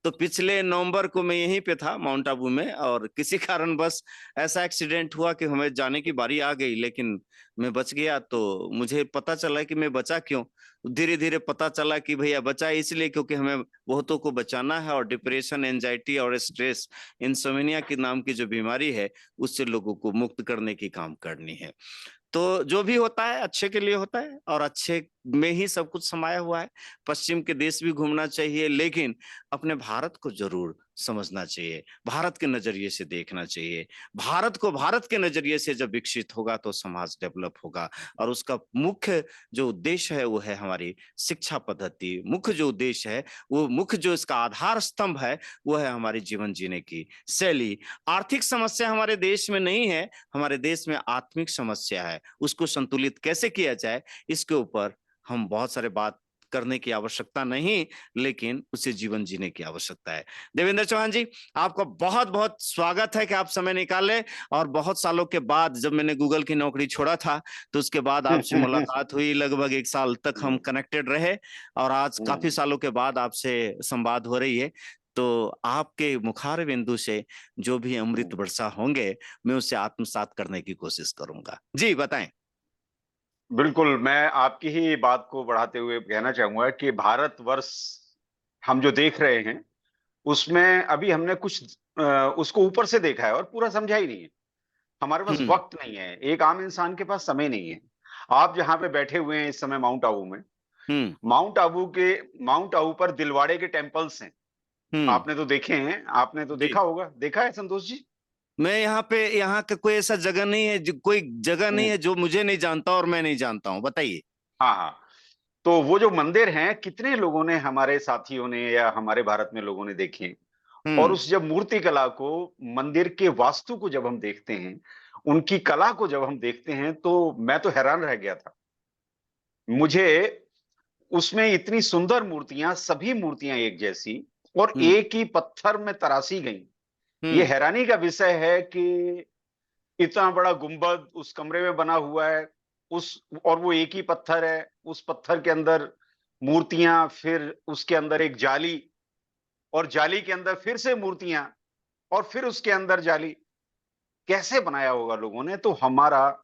तो पिछले नवंबर को मैं यहीं पे था, माउंट आबू में, और किसी कारण बस ऐसा एक्सीडेंट हुआ कि हमें जाने की बारी आ गई, लेकिन मैं बच गया। तो मुझे पता चला कि मैं बचा क्यों, धीरे धीरे पता चला कि भैया बचा इसलिए क्योंकि हमें बहुतों को बचाना है, और डिप्रेशन, एंजाइटी और स्ट्रेस, इंसोम्निया की नाम की जो बीमारी है, उससे लोगों को मुक्त करने की काम करनी है। तो जो भी होता है अच्छे के लिए होता है, और अच्छे में ही सब कुछ समाया हुआ है। पश्चिम के देश भी घूमना चाहिए, लेकिन अपने भारत को जरूर समझना चाहिए, भारत के नजरिए से देखना चाहिए। भारत को भारत के नजरिए से जब विकसित होगा तो समाज डेवलप होगा, और उसका मुख्य जो उद्देश्य है वो है हमारी शिक्षा पद्धति। मुख्य जो उद्देश्य है, वो मुख्य जो इसका आधार स्तंभ है, वो है हमारी जीवन जीने की शैली। आर्थिक समस्या हमारे देश में नहीं है, हमारे देश में आत्मिक समस्या है। उसको संतुलित कैसे किया जाए, इसके ऊपर हम बहुत सारे बात करने की आवश्यकता नहीं, लेकिन उसे जीवन जीने की आवश्यकता है। देवेंद्र चौहान जी, आपका बहुत बहुत स्वागत है कि आप समय निकाले, और बहुत सालों के बाद, जब मैंने गूगल की नौकरी छोड़ा था, तो उसके बाद आपसे मुलाकात हुई, लगभग 1 साल तक हम कनेक्टेड रहे, और आज काफी सालों के बाद आपसे संवाद हो रही है। तो आपके मुखार बिंदु से जो भी अमृत वर्षा होंगे, मैं उसे आत्मसात करने की कोशिश करूंगा। जी बताएं। बिल्कुल, मैं आपकी ही बात को बढ़ाते हुए कहना चाहूंगा कि भारतवर्ष हम जो देख रहे हैं, उसमें अभी हमने कुछ उसको ऊपर से देखा है और पूरा समझा ही नहीं है। हमारे पास हम्म। वक्त नहीं है, एक आम इंसान के पास समय नहीं है। आप जहाँ पे बैठे हुए हैं इस समय माउंट आबू में, हम्म। माउंट आबू पर दिलवाड़े के टेम्पल्स हैं। हम्म। आपने तो देखे हैं, आपने तो जी, देखा होगा, देखा है संतोष जी? मैं यहाँ पे, यहाँ का कोई ऐसा जगह नहीं है, कोई जगह नहीं हम्म, है जो मुझे नहीं जानता और मैं नहीं जानता हूँ, बताइए। हाँ हाँ। तो वो जो मंदिर हैं, कितने लोगों ने, हमारे साथियों ने या हमारे भारत में लोगों ने देखे हैं। और हम्म। उस जब मूर्ति कला को, मंदिर के वास्तु को जब हम देखते हैं, उनकी कला को जब हम देखते हैं, तो मैं तो हैरान रह गया था। मुझे उसमें इतनी सुंदर मूर्तियां, सभी मूर्तियां एक जैसी और हम्म। एक ही पत्थर में तराशी गई। ये हम्म। हैरानी का विषय है कि इतना बड़ा गुंबद उस कमरे में बना हुआ है, उस और वो एक ही पत्थर है, उस पत्थर के अंदर मूर्तियां, फिर उसके अंदर एक जाली, और जाली के अंदर फिर से मूर्तियां, और फिर उसके अंदर जाली। कैसे बनाया होगा लोगों ने? तो हमारा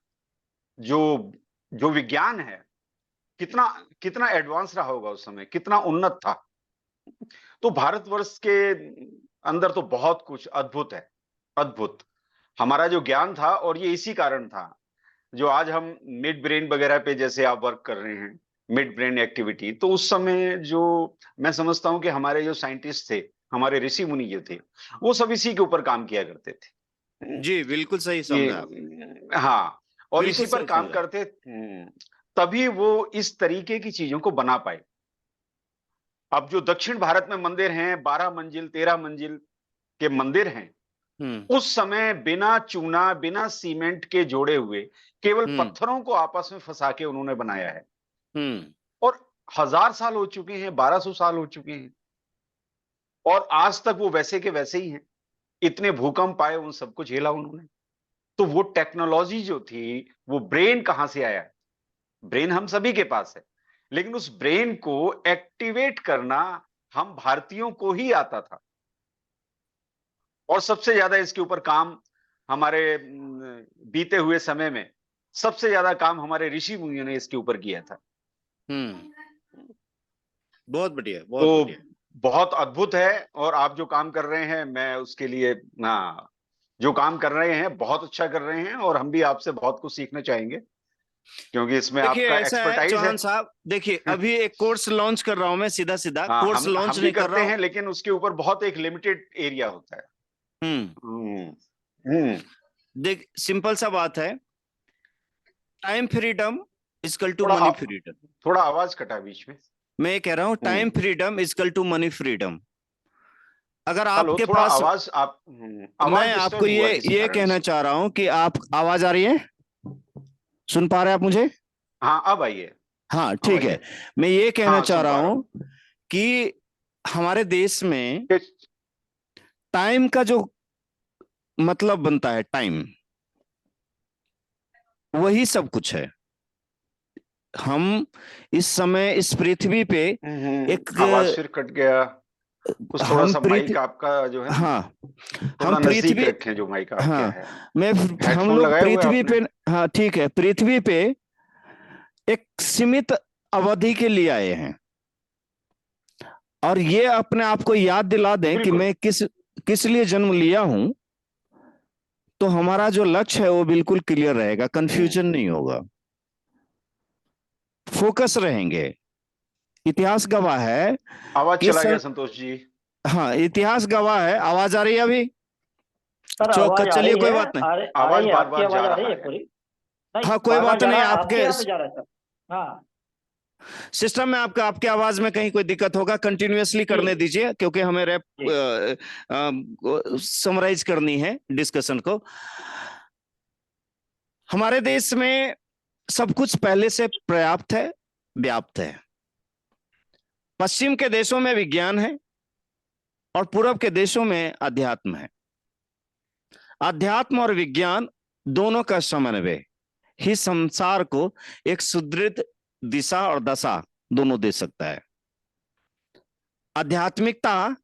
जो जो विज्ञान है, कितना कितना एडवांस रहा होगा उस समय, कितना उन्नत था। तो भारतवर्ष के अंदर तो बहुत कुछ अद्भुत है, अद्भुत। हमारा जो ज्ञान था, और ये इसी कारण था जो आज हम मिड ब्रेन वगैरह पे जैसे आप वर्क कर रहे हैं, मिड ब्रेन एक्टिविटी, तो उस समय जो मैं समझता हूं कि हमारे जो साइंटिस्ट थे, हमारे ऋषि मुनि जो थे, वो सब इसी के ऊपर काम किया करते थे जी, बिल्कुल सही समझा आप। कि हाँ, और बिल्कुल इसी पर सही काम समझा। करते। तभी वो इस तरीके की चीजों को बना पाए। तभी वो इस तरीके की चीजों को बना पाए। अब जो दक्षिण भारत में मंदिर हैं, 12 मंजिल 13 मंजिल के मंदिर हैं, उस समय बिना चूना बिना सीमेंट के जोड़े हुए केवल पत्थरों को आपस में फंसा के उन्होंने बनाया है। और 1000 साल हो चुके हैं, 1200 साल हो चुके हैं, और आज तक वो वैसे के वैसे ही हैं। इतने भूकंप आए, उन सबको झेला उन्होंने। तो वो टेक्नोलॉजी जो थी, वो ब्रेन कहां से आया? ब्रेन हम सभी के पास है, लेकिन उस ब्रेन को एक्टिवेट करना हम भारतीयों को ही आता था। और सबसे ज्यादा इसके ऊपर काम हमारे बीते हुए समय में सबसे ज्यादा काम हमारे ऋषि मुनियों ने इसके ऊपर किया था। बहुत बढ़िया, बहुत तो बढ़िया। बहुत अद्भुत है। और आप जो काम कर रहे हैं, मैं उसके लिए जो काम कर रहे हैं बहुत अच्छा कर रहे हैं, और हम भी आपसे बहुत कुछ सीखना चाहेंगे, क्योंकि इसमें देखिए आपका ऐसा है एक्सपर्टाइज है। चौहान साहब, देखिए अभी एक कोर्स लॉन्च कर रहा हूं मैं, सीधा सीधा कोर्स हम लॉन्च भी नहीं कर करते रहा हूं। हैं, लेकिन उसके ऊपर बहुत एक लिमिटेड एरिया होता है। देख, सिंपल सा बात है, टाइम फ्रीडम इजकल टू थोड़ा मनी फ्रीडम। थोड़ा आवाज कटा बीच में। मैं ये कह रहा हूं time freedom is equal to money freedom. अगर हेलो, आपके थोड़ा पास, आवाज आवाज मैं आपको डिस्टर्ब हुआ किसी ये कारण कहना से। चाह रहा हूं कि आप, आवाज आ रही है? सुन पा रहे हैं आप मुझे? हाँ, अब आइए। हाँ अब ठीक है। आइए। मैं ये कहना चाह सुन रहा पा रहा हूं कि हमारे देश में हूँ। टाइम का जो मतलब बनता है, टाइम वही सब कुछ है। हम इस समय इस पृथ्वी पे एक, आवाज फिर कट गया कुछ। थोड़ा हम सा माइक पृथ्वी, आपका जो है ना, हाँ हम थोड़ा नजदीक पृथ्वी, रखें जो माइक आपके हाँ है। मैं, हम हेडफोन लोग लगाए हुए पृथ्वी आपने? पे, हाँ ठीक है, पृथ्वी पे एक सीमित अवधि के लिए आए हैं, और ये अपने आप को याद दिला दें कि बिल्कुल। मैं किस लिए जन्म लिया हूं, तो हमारा जो लक्ष्य है वो बिल्कुल क्लियर रहेगा, कंफ्यूजन नहीं होगा, फोकस रहेंगे। इतिहास गवाह है आवाज कि चला गया संतोष जी। हाँ इतिहास गवाह है। आवाज आ रही है अभी? सर चौक, आवाज आ चलिए रही कोई है, बात नहीं। आ आवाज रही है, बार आपकी बार आवाज जा आ रही रहा है है। पूरी। नहीं, हाँ कोई बार बार बात जा नहीं, रहा है, आपके आपके यहाँ पे जा रहा है सर। हाँ सिस्टम में आपका, आपके आवाज में कहीं कोई दिक्कत होगा, कंटिन्यूअसली करने जी दीजिए, क्योंकि हमें रैप जी समराइज करनी है डिस्कशन को। हमारे देश में सब कुछ पहले से पर्याप्त है, व्याप्त है। पश्चिम के देशों में विज्ञान है और पूर्व के देशों में अध्यात्म है। अध्यात्म और विज्ञान दोनों का समन्वय ही संसार को एक सुदृढ़ दिशा और दशा दोनों दे सकता है। आध्यात्मिकता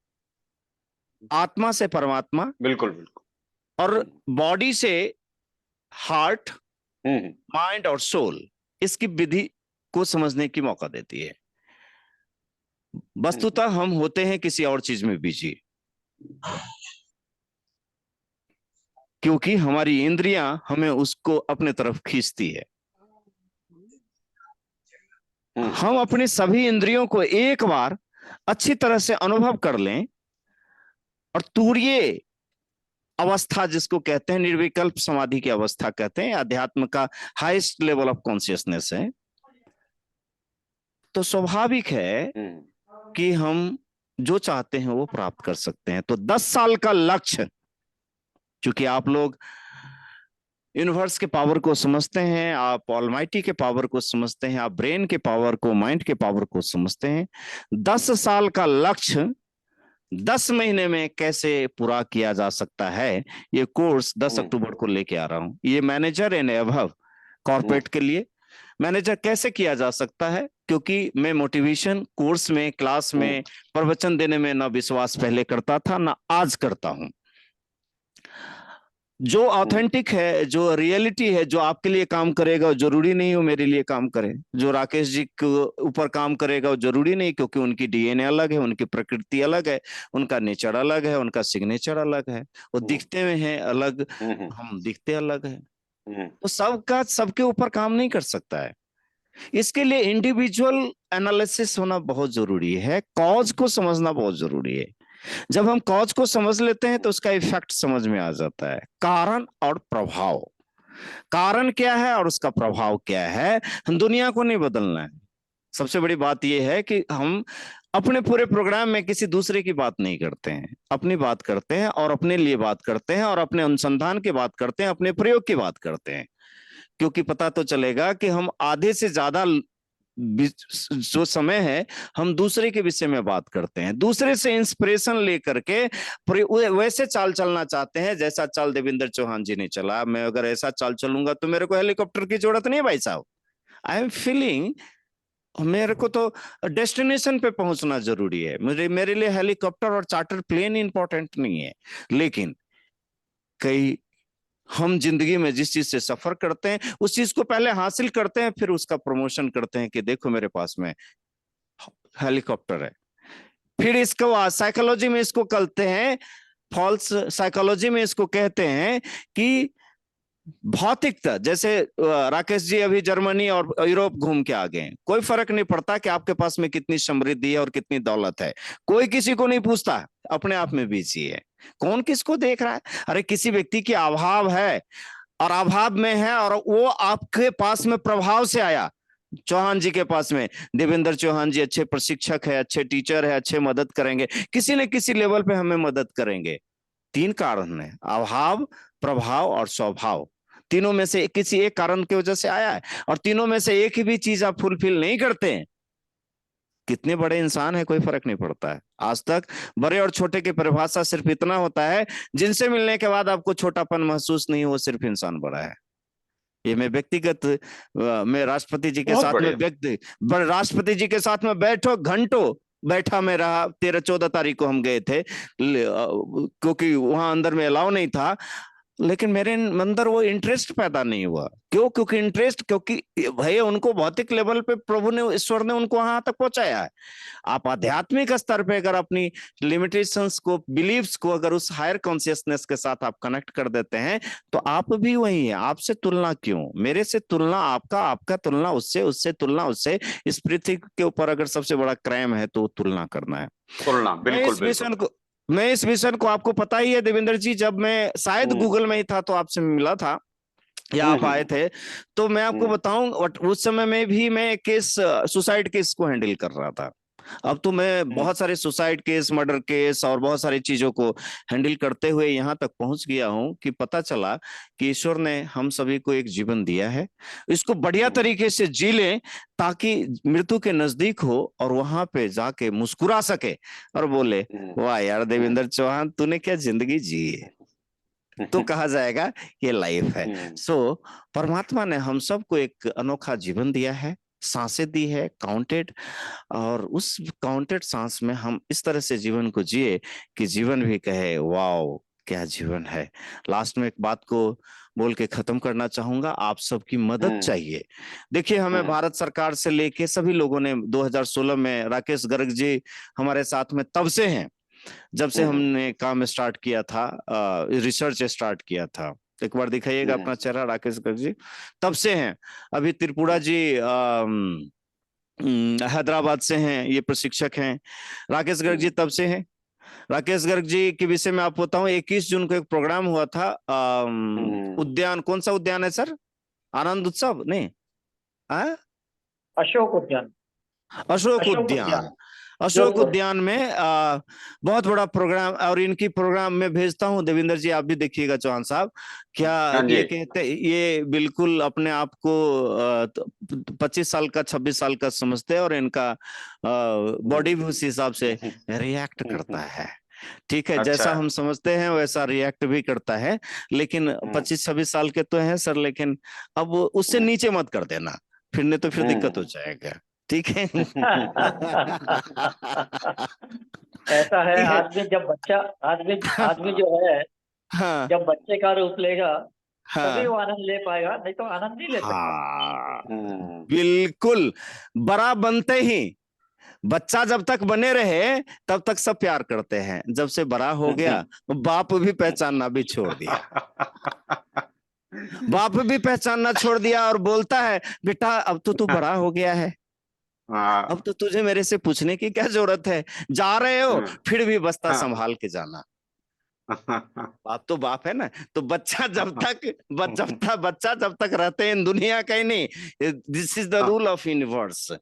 आत्मा से परमात्मा, बिल्कुल बिल्कुल। और बॉडी से हार्ट, हम्म माइंड और सोल, इसकी विधि को समझने की मौका देती है। वस्तुतः हम होते हैं किसी और चीज में बिजी, क्योंकि हमारी इंद्रियां हमें उसको अपने तरफ खींचती है। हम अपनी सभी इंद्रियों को एक बार अच्छी तरह से अनुभव कर लें, और तुरीय अवस्था जिसको कहते हैं, निर्विकल्प समाधि की अवस्था कहते हैं, अध्यात्म का हाईएस्ट लेवल ऑफ कॉन्शियसनेस है, तो स्वाभाविक है कि हम जो चाहते हैं वो प्राप्त कर सकते हैं। तो 10 साल का लक्ष्य, क्योंकि आप लोग यूनिवर्स के पावर को समझते हैं, आप ऑलमाइटी के पावर को समझते हैं, आप ब्रेन के पावर को, माइंड के पावर को समझते हैं, 10 साल का लक्ष्य 10 महीने में कैसे पूरा किया जा सकता है, ये कोर्स 10 अक्टूबर को लेके आ रहा हूं। ये मैनेजर एंड अबव कॉर्पोरेट के लिए मैनेजर कैसे किया जा सकता है, क्योंकि मैं मोटिवेशन कोर्स में, क्लास में प्रवचन देने में ना विश्वास पहले करता था, ना आज करता हूं। जो ऑथेंटिक है, जो रियलिटी है, जो आपके लिए काम करेगा वो जरूरी नहीं हो मेरे लिए काम करे। जो राकेश जी के ऊपर काम करेगा वो जरूरी नहीं, क्योंकि उनकी डीएनए अलग है, उनकी प्रकृति अलग है, उनका नेचर अलग है, उनका सिग्नेचर अलग है, वो दिखते में है अलग, हम दिखते अलग है। तो सबका सबके ऊपर काम नहीं कर सकता है। इसके लिए इंडिविजुअल एनालिसिस होना बहुत जरूरी है, कॉज को समझना बहुत जरूरी है। जब हम कॉज को समझ लेते हैं तो उसका इफेक्ट समझ में आ जाता है, कारण और प्रभाव। कारण क्या है और उसका प्रभाव क्या है, दुनिया को नहीं बदलना है। सबसे बड़ी बात यह है कि हम अपने पूरे प्रोग्राम में किसी दूसरे की बात नहीं करते हैं, अपनी बात करते हैं और अपने लिए बात करते हैं और अपने अनुसंधान की बात करते हैं, अपने प्रयोग की बात करते हैं। क्योंकि पता तो चलेगा कि हम आधे से ज्यादा जो समय है हम दूसरे के विषय में बात करते हैं, दूसरे से इंस्पिरेशन लेकर के वैसे चाल चलना चाहते हैं जैसा चाल देवेंद्र चौहान जी ने चला। मैं अगर ऐसा चाल चलूंगा तो मेरे को हेलीकॉप्टर की जरूरत नहीं है भाई साहब। आई एम फीलिंग मेरे को तो डेस्टिनेशन पे पहुंचना जरूरी है, मेरे लिए हेलीकॉप्टर और चार्टर प्लेन इंपॉर्टेंट नहीं है। लेकिन कई हम जिंदगी में जिस चीज से सफर करते हैं उस चीज को पहले हासिल करते हैं, फिर उसका प्रमोशन करते हैं कि देखो मेरे पास में हेलीकॉप्टर है। फिर इसको साइकोलॉजी में इसको कहते हैं, फॉल्स साइकोलॉजी में इसको कहते हैं कि भौतिकता। जैसे राकेश जी अभी जर्मनी और यूरोप घूम के आ गए, कोई फर्क नहीं पड़ता कि आपके पास में कितनी समृद्धि है और कितनी दौलत है, कोई किसी को नहीं पूछता, अपने आप में बिजी है, कौन किसको देख रहा है। अरे किसी व्यक्ति की अभाव है और अभाव में है और वो आपके पास में प्रभाव से आया। चौहान जी के पास में देवेंद्र चौहान जी अच्छे प्रशिक्षक है, अच्छे टीचर है, अच्छे मदद करेंगे, किसी न किसी लेवल पे हमें मदद करेंगे। 3 कारण है, अभाव, प्रभाव और स्वभाव। तीनों में से किसी एक कारण की वजह से आया है और तीनों में से एक भी चीज आप फुलफिल नहीं करते हैं, कितने बड़े इंसान है कोई फर्क नहीं पड़ता है। आज तक बड़े और छोटे की परिभाषा सिर्फ इतना होता है, जिनसे मिलने के बाद आपको छोटापन महसूस नहीं हो, सिर्फ इंसान बड़ा है। ये मैं व्यक्तिगत मैं राष्ट्रपति जी के साथ में राष्ट्रपति जी के साथ में बैठो घंटों बैठा में रहा। 13-14 तारीख को हम गए थे क्योंकि वहां अंदर में अलाउ नहीं था, लेकिन मेरे अंदर वो इंटरेस्ट पैदा नहीं हुआ। क्यों? क्योंकि भाई उनको भौतिक लेवल पे प्रभु ने, ईश्वर ने उनको वहां तक पहुंचाया है। आप आध्यात्मिक स्तर पे अगर अपनी लिमिटेशंस को, बिलीव्स को अगर उस हायर कॉन्शियसनेस के साथ आप कनेक्ट कर देते हैं तो आप भी वही है। आपसे तुलना क्यों? मेरे से तुलना आपका, आपका तुलना उससे, उससे तुलना उससे। इस पृथ्वी के ऊपर अगर सबसे बड़ा क्राइम है तो तुलना करना है। तुलना, बिल्कुल मैं इस मिशन को आपको पता ही है देवेंद्र जी, जब मैं शायद गूगल में ही था तो आपसे मिला था या आप आए थे, तो मैं आपको बताऊं उस समय में भी मैं केस, सुसाइड केस को हैंडल कर रहा था। अब तो मैं बहुत सारे सुसाइड केस, मर्डर केस और बहुत सारी चीजों को हैंडल करते हुए यहाँ तक पहुंच गया हूं कि पता चला कि ईश्वर ने हम सभी को एक जीवन दिया है, इसको बढ़िया तरीके से जी लें ताकि मृत्यु के नजदीक हो और वहां पे जाके मुस्कुरा सके और बोले वाह यार देवेंद्र चौहान तूने क्या जिंदगी जी है, तो कहा जाएगा ये लाइफ है। सो परमात्मा ने हम सबको एक अनोखा जीवन दिया है, सांसें दी है काउंटेड, और उस काउंटेड सांस में हम इस तरह से जीवन को जिए कि जीवन भी कहे वाओ क्या जीवन है। लास्ट में एक बात को बोल के खत्म करना चाहूंगा, आप सबकी मदद चाहिए। देखिए हमें भारत सरकार से लेके सभी लोगों ने 2016 में, राकेश गर्ग जी हमारे साथ में तब से हैं जब से हमने काम स्टार्ट किया था, रिसर्च स्टार्ट किया था। एक बार दिखाइएगा अपना चेहरा राकेश गर्ग जी, तब से हैं। अभी त्रिपुरा जी हैदराबाद से हैं, ये प्रशिक्षक हैं। राकेश गर्ग जी तब से हैं। राकेश गर्ग जी के विषय में आप बताऊं, 21 जून को एक प्रोग्राम हुआ था, उद्यान, कौन सा उद्यान है सर? आनंद उत्सव नहीं, अशोक उद्यान, अशोक उद्यान में बहुत बड़ा प्रोग्राम, और इनकी प्रोग्राम में भेजता हूं। देवेंद्र जी आप भी देखिएगा, चौहान साहब क्या ये कहते, ये बिल्कुल अपने आप को 25 साल का 26 साल का समझते हैं और इनका बॉडी भी उस हिसाब से रिएक्ट करता है। ठीक है, जैसा हम समझते हैं वैसा रिएक्ट भी करता है, लेकिन 25-26 साल के तो हैं सर, लेकिन अब उससे नीचे मत कर देना, फिर नहीं तो फिर दिक्कत हो जाएगा। ठीक है ऐसा है, आदमी जो है, हाँ, जब बच्चे का रूप लेगा हाँ, तभी वो आनंद ले पाएगा, नहीं तो आनंद नहीं ले सकता। हाँ, बिल्कुल। बड़ा बनते ही, बच्चा जब तक बने रहे तब तक सब प्यार करते हैं, जब से बड़ा हो गया बाप भी पहचानना भी छोड़ दिया बाप भी पहचानना छोड़ दिया और बोलता है बेटा अब तो तू बड़ा हो गया है, अब तो तुझे मेरे से पूछने की क्या जरूरत है, जा रहे हो फिर भी बस्ता संभाल के जाना। बाप तो बाप है ना। तो बच्चा जब जब तक रहते हैं दुनिया का ही नहीं, this is the rule of universe.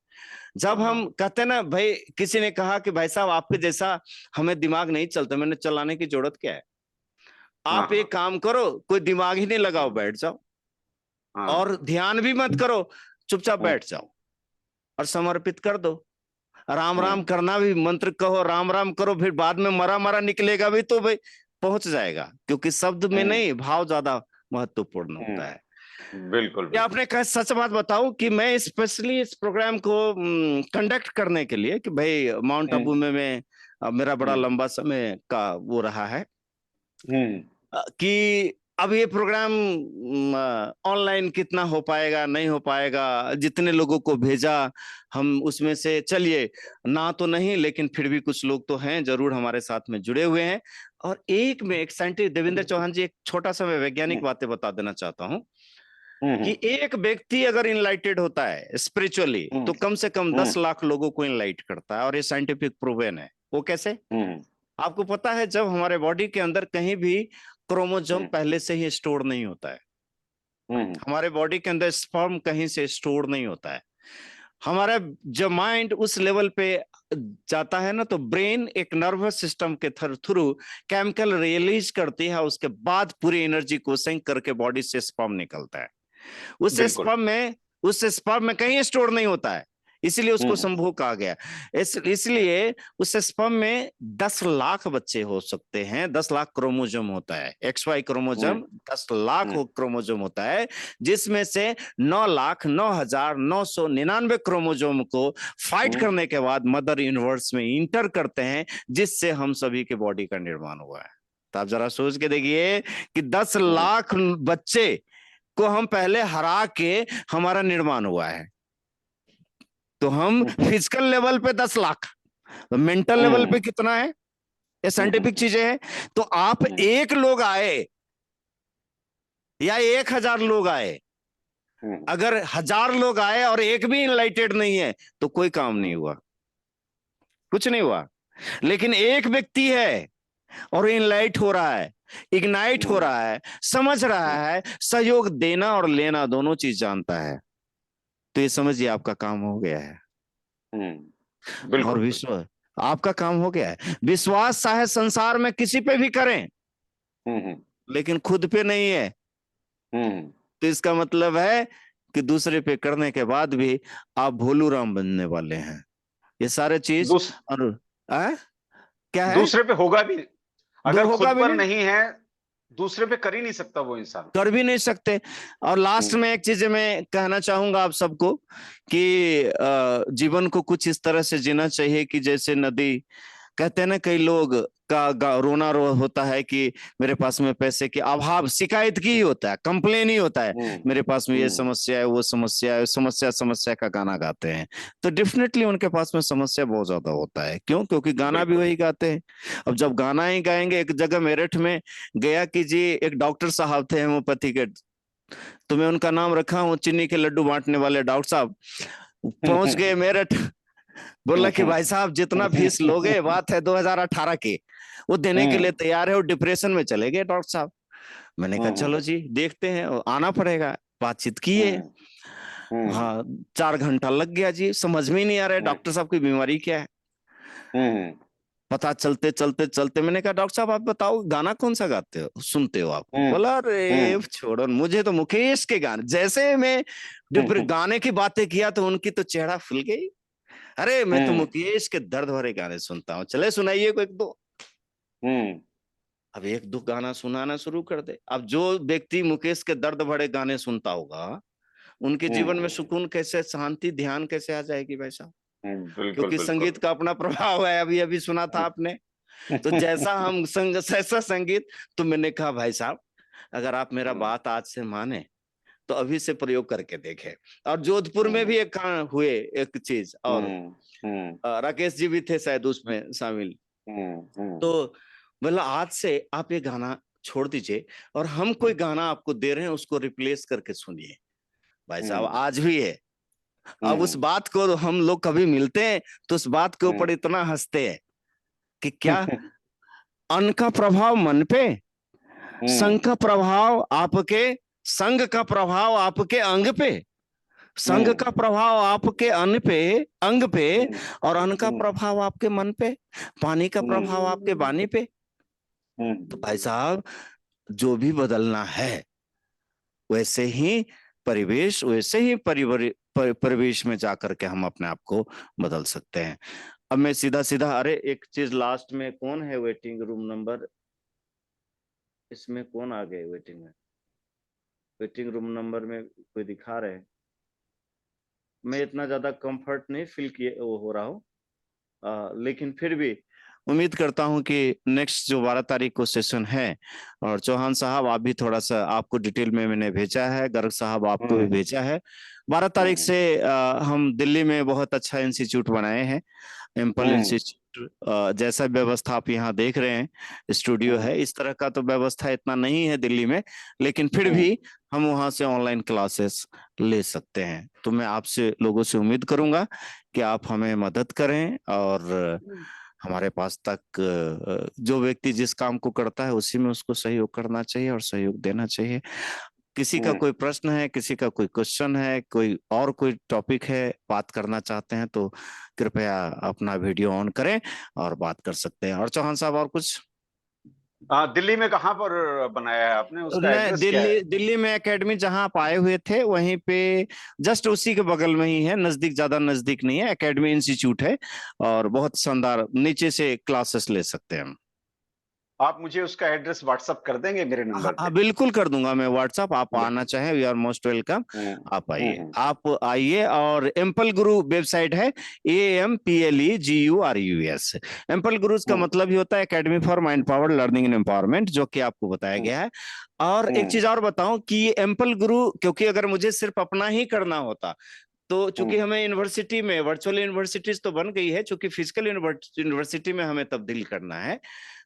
जब हम कहते हैं ना भाई, किसी ने कहा कि भाई साहब आपके जैसा हमें दिमाग नहीं चलता, मैंने चलाने की जरूरत क्या है, आप एक काम करो, कोई दिमाग ही नहीं लगाओ, बैठ जाओ और ध्यान भी मत करो, चुपचाप बैठ जाओ और समर्पित कर दो। राम राम करना भी, मंत्र कहो राम राम करो, फिर बाद में मरा मरा निकलेगा भी तो भाई पहुंच जाएगा, क्योंकि शब्द में नहीं भाव ज्यादा महत्वपूर्ण होता है। बिल्कुल ये आपने कहा, सच बात बताऊं कि मैं स्पेशली इस प्रोग्राम को कंडक्ट करने के लिए कि भाई माउंट आबू में मैं मेरा बड़ा लंबा समय का वो रहा है कि अब ये प्रोग्राम ऑनलाइन कितना हो पाएगा नहीं हो पाएगा, जितने लोगों को भेजा हम उसमें से, चलिए ना तो नहीं लेकिन फिर भी कुछ लोग तो हैं जरूर हमारे साथ में जुड़े हुए हैं। और एक साइंटिस्ट देवेंद्र चौहान जी, एक छोटा सा मैं वैज्ञानिक बातें बता देना चाहता हूँ कि एक व्यक्ति अगर इनलाइटेड होता है स्पिरिचुअली तो कम से कम 10 लाख लोगों को इनलाइट करता है, और ये साइंटिफिक प्रूवन है। वो कैसे? आपको पता है, जब हमारे बॉडी के अंदर कहीं भी क्रोमोसोम पहले से ही स्टोर नहीं होता है, हमारे बॉडी के अंदर स्पर्म कहीं से स्टोर नहीं होता है, हमारा जब माइंड उस लेवल पे जाता है ना, तो ब्रेन एक नर्वस सिस्टम के थ्रू केमिकल रिलीज करती है, उसके बाद पूरी एनर्जी को सिंक करके बॉडी से स्पर्म निकलता है। उस स्पर्म में कहीं स्टोर नहीं होता है, इसलिए उसको संभोग कहा गया। इसलिए उस स्पर्म में 10 लाख बच्चे हो सकते हैं, 10 लाख क्रोमोसोम होता है, XY क्रोमोसोम 10 लाख क्रोमोसोम होता है, जिसमें से 9,09,999 क्रोमोसोम को फाइट करने के बाद मदर यूनिवर्स में इंटर करते हैं, जिससे हम सभी के बॉडी का निर्माण हुआ है। तो आप जरा सोच के देखिए कि 10 लाख बच्चे को हम पहले हरा के हमारा निर्माण हुआ है। तो हम फिजिकल लेवल पे 10 लाख, मेंटल लेवल पे कितना है, ये साइंटिफिक चीजें हैं। तो आप एक लोग आए या 1,000 लोग आए, अगर 1,000 लोग आए और एक भी इनलाइटेड नहीं है तो कोई काम नहीं हुआ, कुछ नहीं हुआ। लेकिन एक व्यक्ति है और इनलाइट हो रहा है, इग्नाइट हो रहा है, समझ रहा है, सहयोग देना और लेना दोनों चीज जानता है, तो ये समझिए आपका काम हो गया है। और विश्वास आपका काम हो गया है। विश्वास चाहे संसार में किसी पे भी करें, लेकिन खुद पे नहीं है, तो इसका मतलब है कि दूसरे पे करने के बाद भी आप भोलू राम बनने वाले हैं। ये सारे चीज और क्या है, दूसरे पे होगा भी, अगर खुद होगा भी पर नहीं है दूसरे पे कर ही नहीं सकता, वो इंसान कर भी नहीं सकते। और लास्ट में एक चीज मैं कहना चाहूंगा आप सबको कि जीवन को कुछ इस तरह से जीना चाहिए कि जैसे नदी, कहते हैं ना, कई लोग का रोना होता है कि मेरे पास में पैसे के अभाव, शिकायत की ही होता है, कंप्लेन ही होता है, मेरे पास में ये समस्या है वो समस्या है, समस्या का गाना गाते हैं। तो डेफिनेटली उनके पास में समस्या बहुत ज्यादा होता है। क्यों? क्योंकि गाना भी वही गाते हैं। अब जब गाना ही गाएंगे, एक जगह मेरठ में गया कि जी एक डॉक्टर साहब थे होम्योपैथी के, तो मैं उनका नाम रखा हूँ चीनी के लड्डू बांटने वाले डॉक्टर साहब। पहुंच गए मेरठ, बोला कि भाई साहब जितना फीस लोगे, बात है 2018 की, वो देने के लिए तैयार है, और डिप्रेशन में चले गए डॉक्टर साहब। मैंने कहा चलो जी देखते हैं, आना पड़ेगा। बातचीत किए, हाँ 4 घंटा लग गया जी, समझ में ही नहीं आ रहा है डॉक्टर साहब की बीमारी क्या है। पता चलते चलते चलते मैंने कहा डॉक्टर साहब आप बताओ गाना कौन सा गाते हो, सुनते हो आप? बोला अरे छोड़ो, मुझे तो मुकेश के गाने। जैसे मैं गाने की बातें किया तो उनकी तो चेहरा फुल गई, अरे मैं तो मुकेश के दर्द भरे गाने सुनता हूँ, चले सुनाइए को 1-2। अब 1-2 गाना सुनाना शुरू कर दे। अब जो व्यक्ति मुकेश के दर्द भरे गाने सुनता होगा, उनके जीवन में सुकून कैसे, शांति, ध्यान कैसे आ जाएगी भाई साहब? क्योंकि संगीत का अपना प्रभाव है, अभी अभी सुना था आपने। तो जैसा हम ऐसा संगीत, तो मैंने कहा भाई साहब अगर आप मेरा बात आज से माने तो अभी से प्रयोग करके देखे। और जोधपुर में भी एक हुए एक चीज, और राकेश जी भी थे शायद उसमें शामिल। तो बोला आज से आप ये गाना छोड़ दीजिए और हम कोई गाना आपको दे रहे हैं उसको रिप्लेस करके सुनिए। भाई साहब आज भी है। अब उस बात को हम लोग कभी मिलते हैं तो उस बात के ऊपर इतना हंसते हैं कि क्या अन्न का प्रभाव मन पे, संघ का प्रभाव आपके, संघ का प्रभाव आपके अंग पे, संघ का प्रभाव आपके अन्न पे, अंग पे, और अन्न का प्रभाव आपके मन पे, पानी का प्रभाव आपके वाणी पे। तो भाई साहब, जो भी बदलना है वैसे ही परिवेश, वैसे ही परिवेश में जाकर के हम अपने आप को बदल सकते हैं। अब मैं सीधा सीधा, अरे एक चीज लास्ट में, कौन है वेटिंग रूम नंबर, इसमें कौन आ गए वेटिंग में? वेटिंग रूम नंबर में कोई दिखा रहे हैं? मैं इतना ज्यादा कंफर्ट नहीं फील किए वो हो रहा हूँ, लेकिन फिर भी उम्मीद करता हूं कि नेक्स्ट जो 12 तारीख को सेशन है, और चौहान साहब आप भी थोड़ा सा, आपको डिटेल में मैंने भेजा है, गर्ग साहब आपको भी भेजा है। 12 तारीख से हम दिल्ली में बहुत अच्छा इंस्टीट्यूट बनाए हैं, एम्पल इंस्टीट्यूट। जैसा व्यवस्था आप यहाँ देख रहे हैं, स्टूडियो है, इस तरह का तो व्यवस्था इतना नहीं है दिल्ली में, लेकिन फिर भी हम वहां से ऑनलाइन क्लासेस ले सकते हैं। तो मैं आपसे, लोगों से उम्मीद करूंगा कि आप हमें मदद करें, और हमारे पास तक जो व्यक्ति जिस काम को करता है उसी में उसको सहयोग करना चाहिए और सहयोग देना चाहिए। किसी का कोई प्रश्न है, किसी का कोई क्वेश्चन है, कोई और कोई टॉपिक है, बात करना चाहते हैं, तो कृपया अपना वीडियो ऑन करें और बात कर सकते हैं। और चौहान साहब, और कुछ? दिल्ली में कहाँ पर बनाया है आपने, उसका मैं एड्रेस क्या है? दिल्ली में एकेडमी जहां आप आए हुए थे वहीं पे, जस्ट उसी के बगल में ही है, नजदीक, ज्यादा नजदीक नहीं है, एकेडमी इंस्टीट्यूट है, और बहुत शानदार, नीचे से क्लासेस ले सकते हैं हम। आप मुझे उसका एड्रेस व्हाट्सएप कर देंगे मेरे नंबर हाँ पे? बिल्कुल कर दूंगा मैं व्हाट्सअप, आप आना चाहें, वी आर मोस्ट वेलकम। आप आइए, आप आइए। और एम्पल गुरु वेबसाइट है, AMPLEGURUS। एम्पल गुरुज का मतलब ही होता है academy for mind power learning and empowerment, जो कि आपको बताया गया है। और एक चीज और बताऊं कि एम्पल गुरु, क्योंकि अगर मुझे सिर्फ अपना ही करना होता, तो चूंकि हमें यूनिवर्सिटी में, वर्चुअल यूनिवर्सिटीज तो बन गई है, चूंकि फिजिकल यूनिवर्सिटी में हमें तब्दील करना है,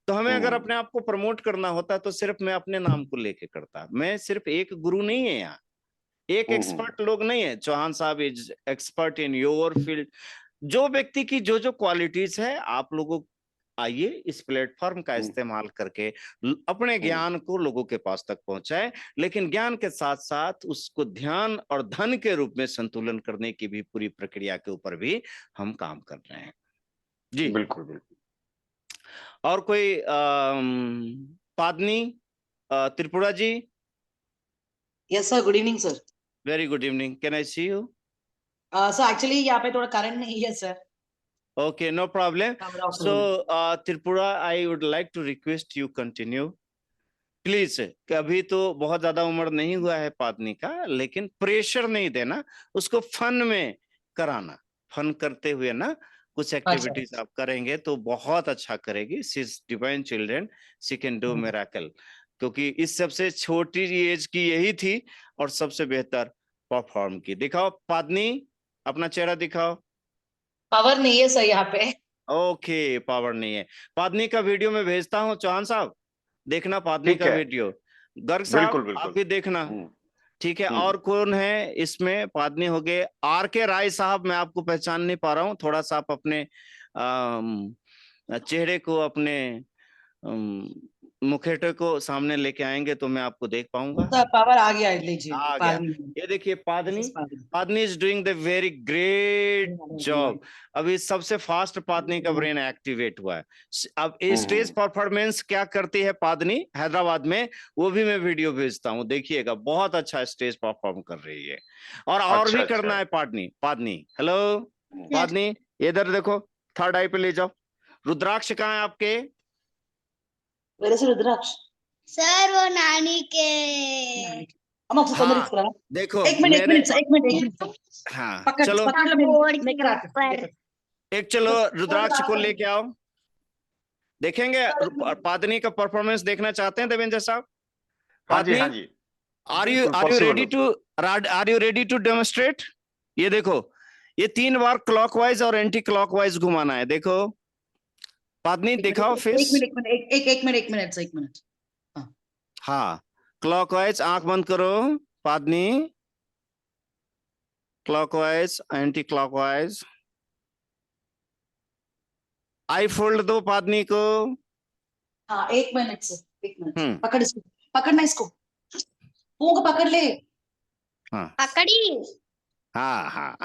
तो हमें अगर अपने आप को प्रमोट करना होता तो सिर्फ मैं अपने नाम को लेके करता। मैं सिर्फ एक गुरु नहीं है यहाँ, एक एक्सपर्ट लोग नहीं है। चौहान साहब is expert in your field. जो व्यक्ति की जो जो क्वालिटीज है, आप लोगों आइए, इस प्लेटफॉर्म का इस्तेमाल करके अपने ज्ञान को लोगों के पास तक पहुंचाए, लेकिन ज्ञान के साथ साथ उसको ध्यान और धन के रूप में संतुलन करने की भी पूरी प्रक्रिया के ऊपर भी हम काम कर रहे हैं जी। बिल्कुल बिल्कुल। और कोई पादनी, Tripura ji? Yes, sir. Good evening, sir. Very good evening, can I see you? So actually यहाँ पे थोड़ा current नहीं है, sir. Okay, no problem. Cover off So, Tripura, I would like to request you continue. Please, कभी तो बहुत ज्यादा उम्र नहीं हुआ है पादनी का, लेकिन प्रेशर नहीं देना, उसको फन में कराना, फन करते हुए ना कुछ एक्टिविटीज आप करेंगे तो बहुत अच्छा करेगी। She is divine children, she can do miracle, क्योंकि इस सबसे छोटी एज की यही थी और सबसे बेहतर परफॉर्म की। दिखाओ पादनी, अपना चेहरा दिखाओ। पावर नहीं है सर यहाँ पे। ओके, पावर नहीं है। पादनी का वीडियो मैं भेजता हूँ, चौहान साहब देखना पादनी ठीक का है, वीडियो। गर्ग बिल्कुल साहब आप बिल्कुल। भी देखना, ठीक है। हम्म। और कौन है इसमें? पादनी हो गए। RK राय साहब, मैं आपको पहचान नहीं पा रहा हूँ, थोड़ा सा आप अपने चेहरे को, अपने मुखेटे को सामने लेके आएंगे तो मैं आपको देख पाऊंगा। सर पावर आ गया, लीजिए। आ गया, ये देखिए Padni, Padni is doing the very great job. अभी सबसे फास्ट पादनी का ब्रेन एक्टिवेट हुआ है। अब स्टेज परफॉर्मेंस क्या करती है पादनी हैदराबाद में, वो भी मैं वीडियो भेजता हूँ, देखिएगा, बहुत अच्छा स्टेज परफॉर्म कर रही है। और अच्छा, भी अच्छा। करना है पादनी। पादनी, हेलो पादनी, इधर देखो, थर्ड आई पे ले जाओ। रुद्राक्ष कहाँ है आपके? मेरे से रुद्राक्ष सर वो नानी के हाँ, देखो एक मिनट मेरे, एक मिनट हाँ पकड़ चलो, पकड़ लो, बोर्ड लेकर आते पर एक चलो रुद्राक्ष को लेके आओ, देखेंगे पादनी का परफॉर्मेंस देखना चाहते हैं देवेंद्र साहब? हाँ जी, पादनी, हाँ जी, आर यू बिल्कुल possible रेडी टू डेमोन्स्ट्रेट? ये देखो, ये 3 बार क्लॉकवाइज और एंटी क्लॉकवाइज घुमाना है। देखो पादनी, दिखाओ फेस। एक मिनट। हाँ, क्लॉकवाइज, आंख बंद करो पादनी, क्लॉकवाइज, एंटी क्लॉकवाइज। आई फोल्ड दो पादनी को, हाँ 1 मिनट से 1 मिनट हम्म। पकड़ इसको, पकड़ना इसको, पूंग पकड़ ले। हाँ पकड़ी हाँ हाँ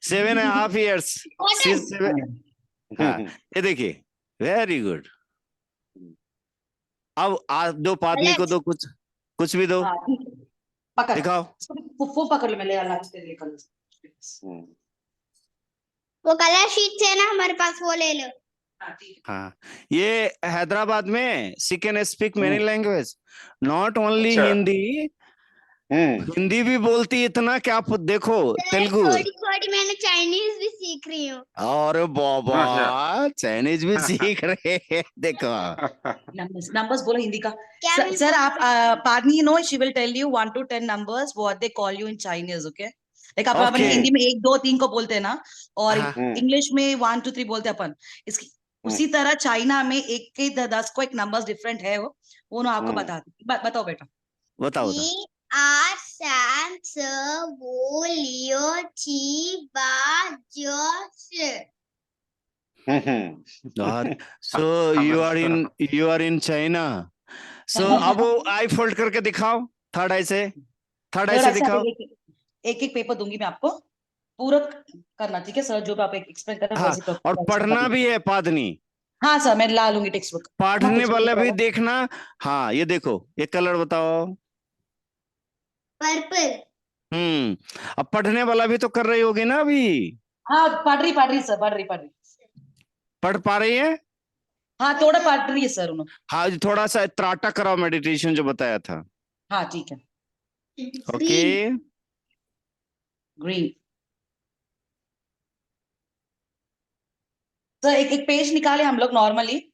7.5 years। हाँ ये देखिए, वेरी गुड। अब आज दो पादनी को दो, कुछ कुछ भी दो, हाँ ठीक है, पकड़ दिखाओ। वो पकड़ लो, मैं ले अलग से ले कर। वो कलर शीट है ना हमारे पास, वो ले लो। हाँ ठीक है। हाँ, ये हैदराबाद में she can speak many language, not only अच्छा। हिंदी, हिंदी भी बोलती इतना कि आप देखो, तेलुगु। थोड़ी थोड़ी मैंने चाइनीज भी सीख रही हूँ। और बाबा अच्छा। चाइनीज भी सीख रहे हैं, देखो। नंबर्स बोलो हिंदी का। क्या सर, बोल- सर आप Padni no, she will tell you 1 to 10 numbers what they call you in Chinese, okay? Like अपन अपने Okay. हिंदी में 1 2 3 को बोलते हैं ना, और हाँ। इंग्लिश में 1 2 3 बोलते हैं अपन। इसकी उसी तरह चाइना में 1 के 10 को एक नंबर्स डिफरेंट है, वो ना आपको बताओ बेटा। बताओ। E R Sam S Wo Leo Chi Ba Jo S। So you are in China. So अब आई फोल्ड करके दिखाओ, थर्ड आई से, थर्ड आई सर से ऐसे दिखाओ। एक एक पेपर दूंगी मैं आपको, पूरा करना, ठीक है सर? जो भी आप एक्सप्लेन कर रहे हैं हाँ, वैसे और पढ़ना भी है पादनी, हाँ सर, मैं ला लूंगी टेक्स्ट बुक। पढ़ने वाला भी देखना। हाँ ये देखो, ये कलर बताओ। पर्पल। अब पढ़ने वाला भी तो कर रही होगी ना अभी, हाँ पढ़ रही सर, पढ़ रही। पढ़ पा रही है? हाँ थोड़ा पढ़ रही है सर उन्होंने। हाँ थोड़ा सा त्राटा कराओ, मेडिटेशन जो बताया था। हाँ ठीक है। ओके। ग्रीन। सर एक एक पेज निकाले हम लोग नॉर्मली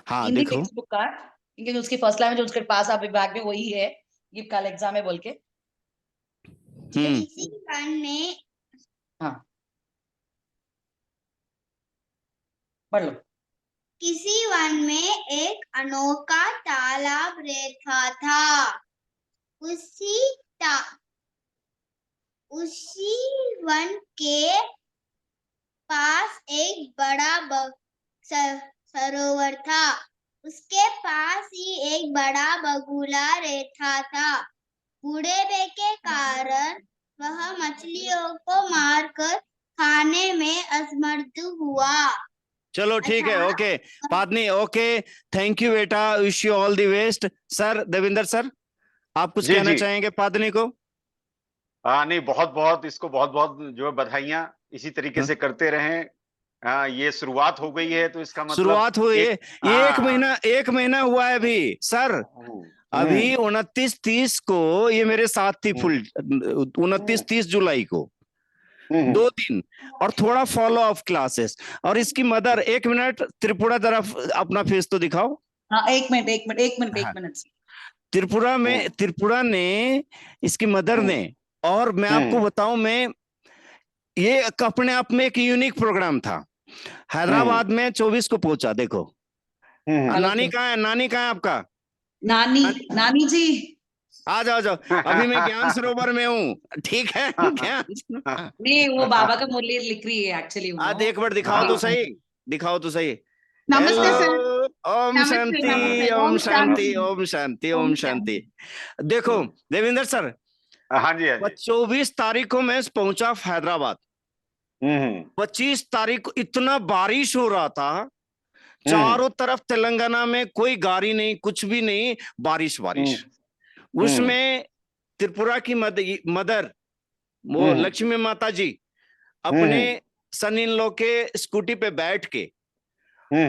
हाँ हिंदी देखो। टेक्स्ट बुक का, क्योंकि उसकी फर्स्ट लाइन जो उसके पास आप बैग में वही है, ये कल एग्जाम है बोल के। किसी वन में, हाँ पढ़ लो। किसी वन में एक अनोखा तालाब रहता था। उसी वन के पास एक बड़ा सरोवर था। उसके पास ही एक बड़ा बगुला रहता था। बूढ़े के कारण वह मछलियों को मारकर खाने में असमर्थ हुआ। चलो ठीक है, ओके पादनी, ओके थैंक यू बेटा, wish you all the best. Sir Devinder sir, आप कुछ जी, कहना जी। चाहेंगे पादनी को? हाँ नहीं, बहुत बहुत इसको बहुत बहुत जो है बधाइयां, इसी तरीके से करते रहें। ये शुरुआत हो गई है तो इसका मतलब शुरुआत हुई है, हाँ। एक महीना हुआ है अभी सर। अभी 29-30 को ये मेरे साथ थी, फुल 29-30 जुलाई को 2 दिन, और थोड़ा फॉलो अप क्लासेस। और इसकी मदर, 1 मिनट त्रिपुरा तरफ अपना फेस तो दिखाओ। हाँ 1 मिनट। त्रिपुरा ने, इसकी मदर ने, और मैं आपको बताऊं, मैं ये अपने आप में एक यूनिक प्रोग्राम था। हैदराबाद में 24 को पहुंचा, देखो। नानी कहाँ है, नानी कहाँ है आपका? नानी जी आ जाओ। अभी मैं ज्ञान सरोवर में हूँ, ठीक है? ज्ञान नहीं, वो बाबा का मुरली लिख रही है एक्चुअली। आज एक बार दिखाओ तो सही, दिखाओ तो सही। नमस्ते सर। हेलो, ओम शांति, ओम शांति, ओम शांति, ओम शांति। देखो देविंदर सर, हाँ जी, हाँ जी। 24 तारीख को मैं पहुंचा हैदराबाद। 25 तारीख को इतना बारिश हो रहा था, चारों तरफ तेलंगाना में कोई गाड़ी नहीं, कुछ भी नहीं, बारिश। उसमें त्रिपुरा की मदर वो लक्ष्मी माता जी अपने सन इन लॉ के स्कूटी पे बैठ के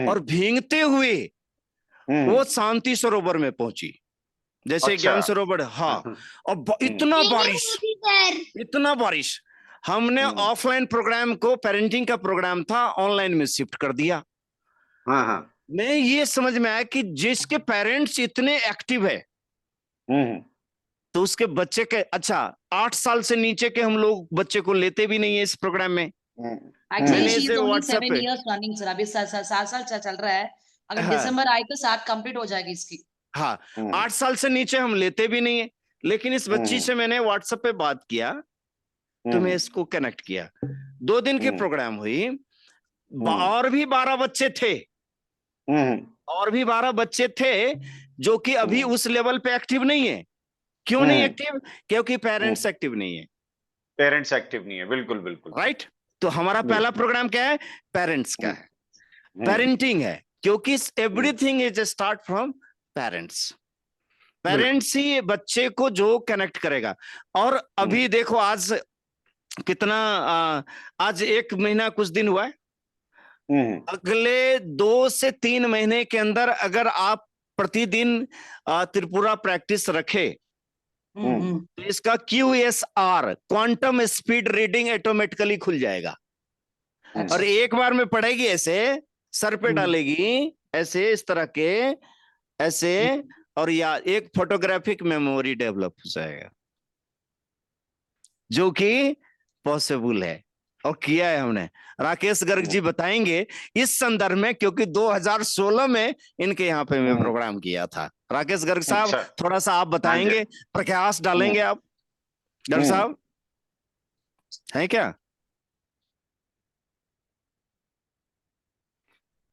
और भींगते हुए वो शांति सरोवर में पहुंची, जैसे अच्छा। ज्ञान सरोवर। हाँ, और इतना बारिश, हमने ऑफलाइन प्रोग्राम को, पेरेंटिंग का प्रोग्राम था, ऑनलाइन में शिफ्ट कर दिया। मैं ये समझ में आया कि जिसके पेरेंट्स इतने एक्टिव है तो उसके बच्चे के, अच्छा 8 साल से नीचे के हम लोग बच्चे को लेते भी नहीं है इस प्रोग्राम में। मैंने इसे व्हाट्सएप पे, 7 years running सर, अभी 7 साल चल रहा है। अगर दिसंबर आए तो 7 कंप्लीट हो जाएगी इसकी। हाँ 8 साल से नीचे हम लेते भी नहीं है, लेकिन इस बच्ची से मैंने व्हाट्सएप पे बात किया तो मैं इसको कनेक्ट किया। 2 दिन की प्रोग्राम हुई, और भी 12 बच्चे थे, और भी 12 बच्चे थे जो कि अभी उस लेवल पे एक्टिव नहीं है। क्यों नहीं एक्टिव? क्योंकि पेरेंट्स एक्टिव नहीं है। पेरेंट्स एक्टिव नहीं है, बिल्कुल बिल्कुल। राइट। तो हमारा पहला प्रोग्राम क्या है? पेरेंट्स का है, पेरेंटिंग है, क्योंकि everything is start from parents. Parents ही बच्चे को जो कनेक्ट करेगा। और अभी देखो आज कितना आज 1 महीना कुछ दिन हुआ है। अगले 2 से 3 महीने के अंदर अगर आप प्रतिदिन त्रिपुरा प्रैक्टिस रखे तो इसका QSR quantum speed reading automatically खुल जाएगा। और एक बार में पढ़ेगी ऐसे, सर पे डालेगी ऐसे, इस तरह के ऐसे, और या एक फोटोग्राफिक मेमोरी डेवलप हो जाएगा, जो कि पॉसिबल है और किया है हमने। राकेश गर्ग जी बताएंगे इस संदर्भ में, क्योंकि 2016 में इनके यहाँ पे मैं प्रोग्राम किया था। राकेश गर्ग साहब थोड़ा सा आप बताएंगे, प्रकाश डालेंगे आप गर्ग साहब, है क्या?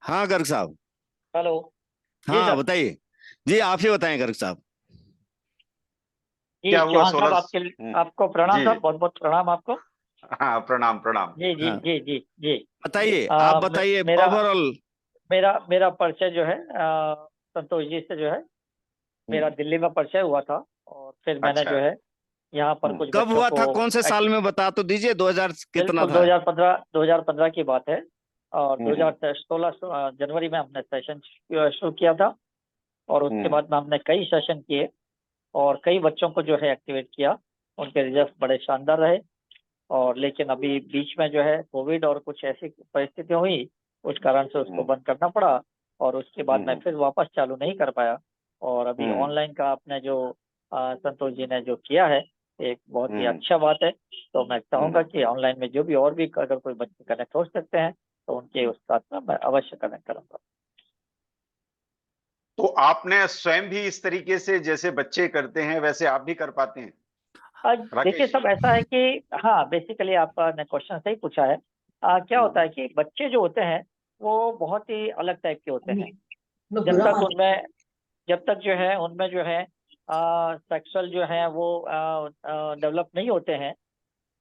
हाँ गर्ग साहब। हेलो। हाँ बताइए जी, आप ही बताएं गर्ग साहब। जी क्या हुआ? चौहान साहब, आपको प्रणाम साहब, बहुत बहुत प्रणाम आपको। हाँ प्रणाम प्रणाम। जी जी हाँ। जी जी जी। बताइए, आप बताइए ओवरऑल। मेरा परिचय जो है संतोष जी से जो है मेरा दिल्ली में परिचय हुआ था, और फिर मैंने जो है यहाँ पर कुछ कब बच्चों हुआ था? को कौन से साल में बता तो दीजिए। 2000 कितना बिल्कुल था? 2015 की बात है। और 2016 जनवरी में हमने सेशन शुरू किया था, और उसके बाद में हमने कई सेशन किए और कई बच्चों को जो है एक्टिवेट किया। उनके रिजल्ट बड़े शानदार रहे। और लेकिन अभी बीच में जो है कोविड और कुछ ऐसी परिस्थितियां हुई, उस कारण से उसको बंद करना पड़ा, और उसके बाद मैं फिर वापस चालू नहीं कर पाया। और अभी ऑनलाइन का आपने जो संतोष जी ने जो किया है, एक बहुत ही अच्छा बात है। तो मैं चाहूंगा कि ऑनलाइन में जो भी और भी अगर कोई बच्चे कनेक्ट हो सकते हैं तो उनके उस साथ में मैं अवश्य कनेक्ट करूंगा। तो आपने स्वयं भी इस तरीके से जैसे बच्चे करते हैं वैसे आप भी कर पाते हैं? देखिए सब ऐसा है कि हाँ, बेसिकली आपने क्वेश्चन सही पूछा है। क्या होता है कि बच्चे जो होते हैं वो बहुत ही अलग टाइप के होते हैं। जब तक जो है उनमें जो है सेक्सुअल जो है वो डेवलप नहीं होते हैं,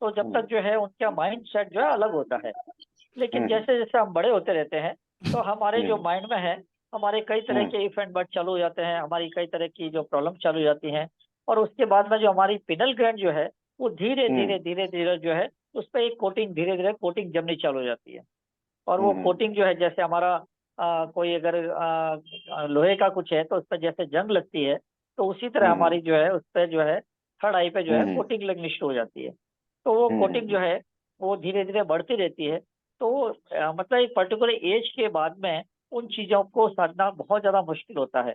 तो जब तक जो है उनका माइंड सेट जो है अलग होता है। लेकिन जैसे जैसे हम बड़े होते रहते हैं तो हमारे जो माइंड में है, हमारे कई तरह के इफ एंड बट चालू हो जाते हैं, हमारी कई तरह की जो प्रॉब्लम चालू हो जाती हैं। और उसके बाद में जो हमारी पिनल ग्लैंड जो है वो धीरे धीरे धीरे धीरे जो है उस पर एक कोटिंग, धीरे धीरे कोटिंग जमनी चालू हो जाती है। और वो कोटिंग जो है, जैसे हमारा कोई अगर लोहे का कुछ है तो उस पर जैसे जंग लगती है, तो उसी तरह हमारी जो है उस पर जो है थर्ड आई पे जो है कोटिंग लगनी शुरू हो जाती है। तो वो कोटिंग जो है वो धीरे धीरे बढ़ती रहती है। तो मतलब एक पर्टिकुलर एज के बाद में उन चीजों को साधना बहुत ज्यादा मुश्किल होता है।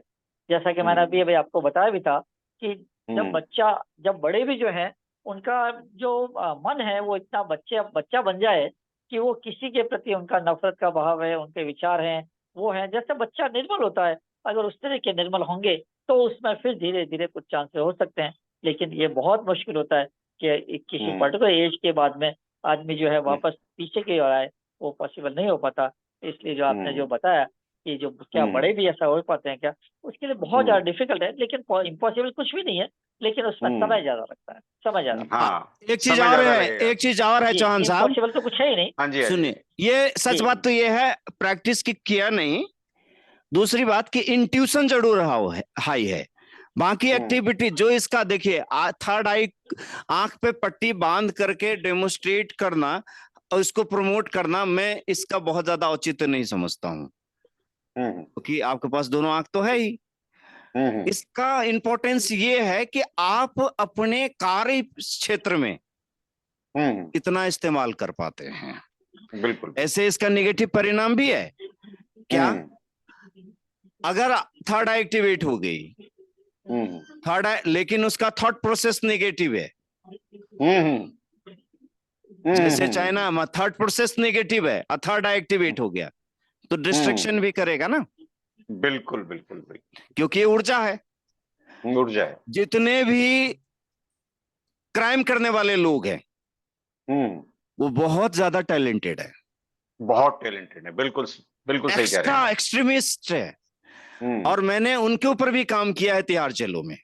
जैसा कि मैंने अभी आपको बताया भी था कि जब बड़े भी जो है उनका जो मन है वो इतना बच्चा बन जाए कि वो किसी के प्रति उनका नफरत का भाव है, उनके विचार हैं वो है। जैसे बच्चा निर्मल होता है, अगर उस तरह के निर्मल होंगे तो उसमें फिर धीरे धीरे कुछ चांसेस हो सकते हैं। लेकिन ये बहुत मुश्किल होता है कि किसी पर्टिकुलर एज के बाद में आदमी जो है वापस पीछे की ओर आए, वो पॉसिबल नहीं हो पाता। इसलिए जो आपने जो बताया कि जो क्या बड़े भी ऐसा हो पाते हैं क्या, उसके लिए बहुत ज्यादा डिफिकल्ट है। लेकिन इम्पॉसिबल कुछ भी नहीं है, लेकिन उसमें समय ज्यादा लगता है, समय ज्यादा। हाँ, एक चीज और है चौहान साहब, इम्पॉसिबल तो कुछ है ही नहीं। हाँ जी, सुनिए, ये सच बात तो ये है, प्रैक्टिस की किया नहीं। दूसरी बात कि इंट्यूशन जरूर हाई है। बाकी एक्टिविटी जो इसका देखिए, थर्ड आई आंख पे पट्टी बांध करके डेमोस्ट्रेट करना और इसको प्रमोट करना, मैं इसका बहुत ज्यादा औचित्य नहीं समझता हूँ, क्योंकि आपके पास दोनों आंख तो है ही। इसका इंपॉर्टेंस ये है कि आप अपने कार्य क्षेत्र में इतना इस्तेमाल कर पाते हैं। बिल्कुल। ऐसे इसका नेगेटिव परिणाम भी है क्या? अगर थर्ड आई एक्टिवेट हो गई, थर्ड आई, लेकिन उसका थॉट प्रोसेस नेगेटिव है, जैसे चाइना में थर्ड प्रोसेस नेगेटिव है और थर्ड आई एक्टिवेट हो गया, तो डिस्ट्रक्शन भी करेगा ना। बिल्कुल बिल्कुल बिल्कुल, क्योंकि ये ऊर्जा है। जितने भी क्राइम करने वाले लोग हैं वो बहुत ज्यादा टैलेंटेड है, बहुत टैलेंटेड है। बिल्कुल बिल्कुल सही कह रहे हैं। एक्स्ट्रीमिस्ट है। और मैंने उनके ऊपर भी काम किया है तिहाड़ जेलों में,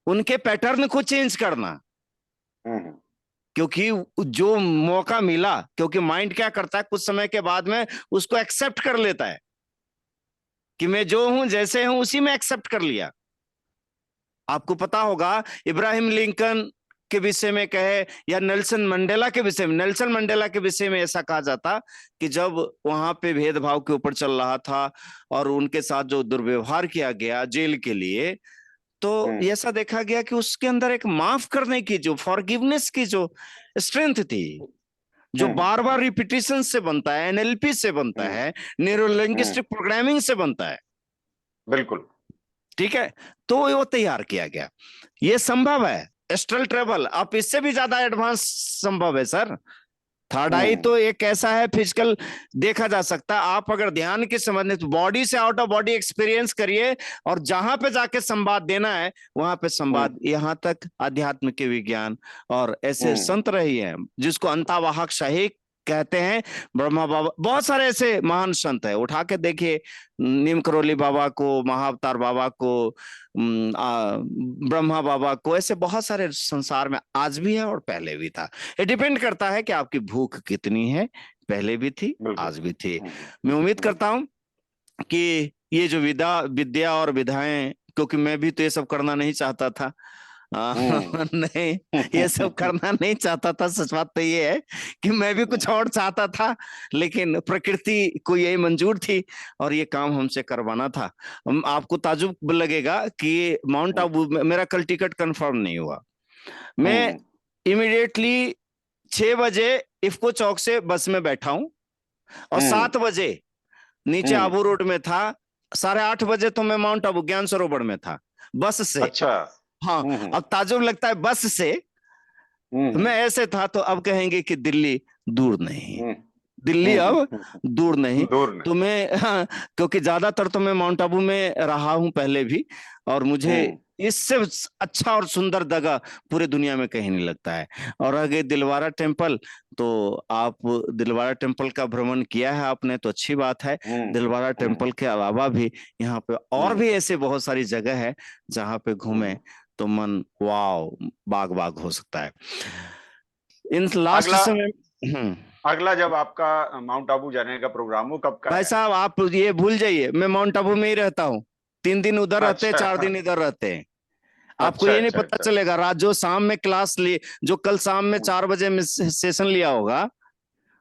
उनके पैटर्न को चेंज करना, क्योंकि जो मौका मिला, क्योंकि माइंड क्या करता है कुछ समय के बाद में उसको एक्सेप्ट कर लेता है कि मैं जो हूं जैसे हूं उसी में एक्सेप्ट कर लिया। आपको पता होगा इब्राहिम लिंकन के विषय में कहे या नेल्सन मंडेला के विषय में, नेल्सन मंडेला के विषय में ऐसा कहा जाता कि जब वहां पे भेदभाव के ऊपर चल रहा था और उनके साथ जो दुर्व्यवहार किया गया जेल के लिए, तो ऐसा देखा गया कि उसके अंदर एक माफ करने की जो फॉरगिवनेस की जो स्ट्रेंथ थी, जो बार बार रिपीटिशन से बनता है, एनएलपी से बनता है, न्यूरो लिंग्विस्टिक प्रोग्रामिंग से बनता है। बिल्कुल ठीक है, तो वो तैयार किया गया। ये संभव है, एस्ट्रल ट्रेवल अब इससे भी ज्यादा एडवांस संभव है सर। थर्ड आई तो एक ऐसा है फिजिकल देखा जा सकता है। आप अगर ध्यान के संबंध तो बॉडी से आउट ऑफ बॉडी एक्सपीरियंस करिए और जहां पे जाके संवाद देना है वहां पे संवाद। यहाँ तक अध्यात्म के विज्ञान और ऐसे संत रही हैं जिसको अंतावाहक शाही कहते हैं, ब्रह्मा बाबा, बहुत सारे ऐसे महान संत है, उठा के देखिए, नीम करोली बाबा को, महाअवतार बाबा को, ब्रह्मा बाबा को, ऐसे बहुत सारे संसार में आज भी है और पहले भी था। ये डिपेंड करता है कि आपकी भूख कितनी है, पहले भी थी आज भी थी। मैं उम्मीद करता हूं कि ये जो विद्या और विधाएं, क्योंकि मैं भी तो ये सब करना नहीं चाहता था, नहीं ये सब करना नहीं चाहता था। सच बात तो ये है कि मैं भी कुछ और चाहता था, लेकिन प्रकृति को यही मंजूर थी और ये काम हमसे करवाना था। आपको ताजुब लगेगा कि माउंट आबू मेरा कल टिकट कंफर्म नहीं हुआ। मैं इमीडिएटली 6 बजे इफ्को चौक से बस में बैठा हूं और 7 बजे नीचे आबू रोड में था, 8:30 बजे तो मैं माउंट आबू ज्ञान सरोवर में था बस से। अच्छा। हाँ, अब ताजुब लगता है बस से मैं ऐसे था, तो अब कहेंगे कि दिल्ली दूर नहीं, दिल्ली अब दूर नहीं। तो मैं हाँ, क्योंकि ज्यादातर तो मैं माउंट आबू में रहा हूं पहले भी, और मुझे इससे अच्छा और सुंदर जगह पूरे दुनिया में कहीं नहीं लगता है। और अगर दिलवारा टेम्पल, तो आप दिलवारा टेम्पल का भ्रमण किया है आपने तो अच्छी बात है। दिलवारा टेम्पल के अलावा भी यहाँ पे और भी ऐसे बहुत सारी जगह है जहाँ पे घूमे तो मन वाव बाग बाग हो सकता है। इन लास्ट समय अगला जब आपका माउंट आबू जाने का प्रोग्राम हो कब का भाई है? साहब आप ये भूल जाइए, मैं माउंट आबू में ही रहता हूँ। 3 दिन उधर रहते हैं, 4 दिन इधर रहते हैं। आपको ये नहीं पता चलेगा। रात जो शाम में क्लास लिए, जो कल शाम में 4 बजे में सेशन लिया होगा,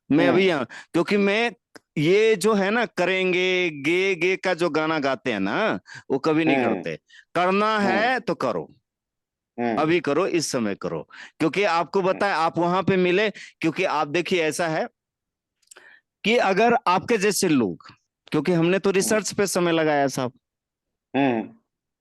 मैं अभी यहाँ, क्योंकि मैं ये जो है ना करेंगे गे गे का जो गाना गाते हैं ना, वो कभी नहीं करते। करना है तो करो, अभी करो, इस समय करो, क्योंकि आपको बताए आप वहां पे मिले। क्योंकि आप देखिए ऐसा है कि अगर आपके जैसे लोग, क्योंकि हमने तो रिसर्च पे समय लगाया साहब,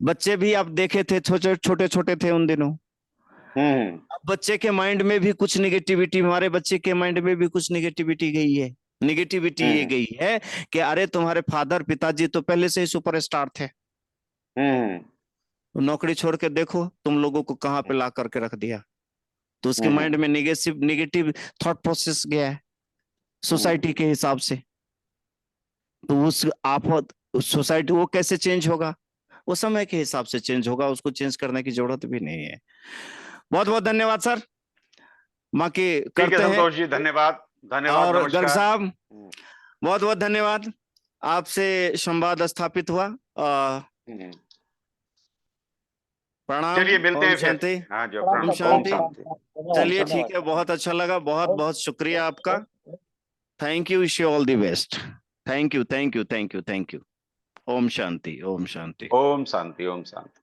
बच्चे भी आप देखे थे छोटे छोटे थे उन दिनों। अब बच्चे के माइंड में भी कुछ निगेटिविटी, हमारे बच्चे के माइंड में भी कुछ निगेटिविटी गई है। निगेटिविटी ये गई है कि अरे तुम्हारे फादर पिताजी तो पहले से ही सुपरस्टार थे, नौकरी छोड़ के देखो तुम लोगों को कहां पे ला करके रख दिया। तो उसके माइंड में निगेटिव थॉट प्रोसेस गया है सोसाइटी के हिसाब से। तो उस आप सोसाइटी वो कैसे चेंज होगा? वो समय के हिसाब से चेंज होगा, उसको चेंज करने की जरूरत भी नहीं है। बहुत बहुत धन्यवाद सर। माँ के करते हैं संतोष जी, धन्यवाद धन्यवाद। और गर्ग साहब बहुत बहुत धन्यवाद, आपसे संवाद स्थापित हुआ। प्रणाम। चलिए मिलते हैं शांति। हाँ जो ओम शांति। चलिए ठीक है, बहुत अच्छा लगा, बहुत बहुत शुक्रिया आपका। Thank you, wish you all the best. Thank you thank you thank you thank you. ओम शांति, ओम शांति। ओम शांति, ओम शांति।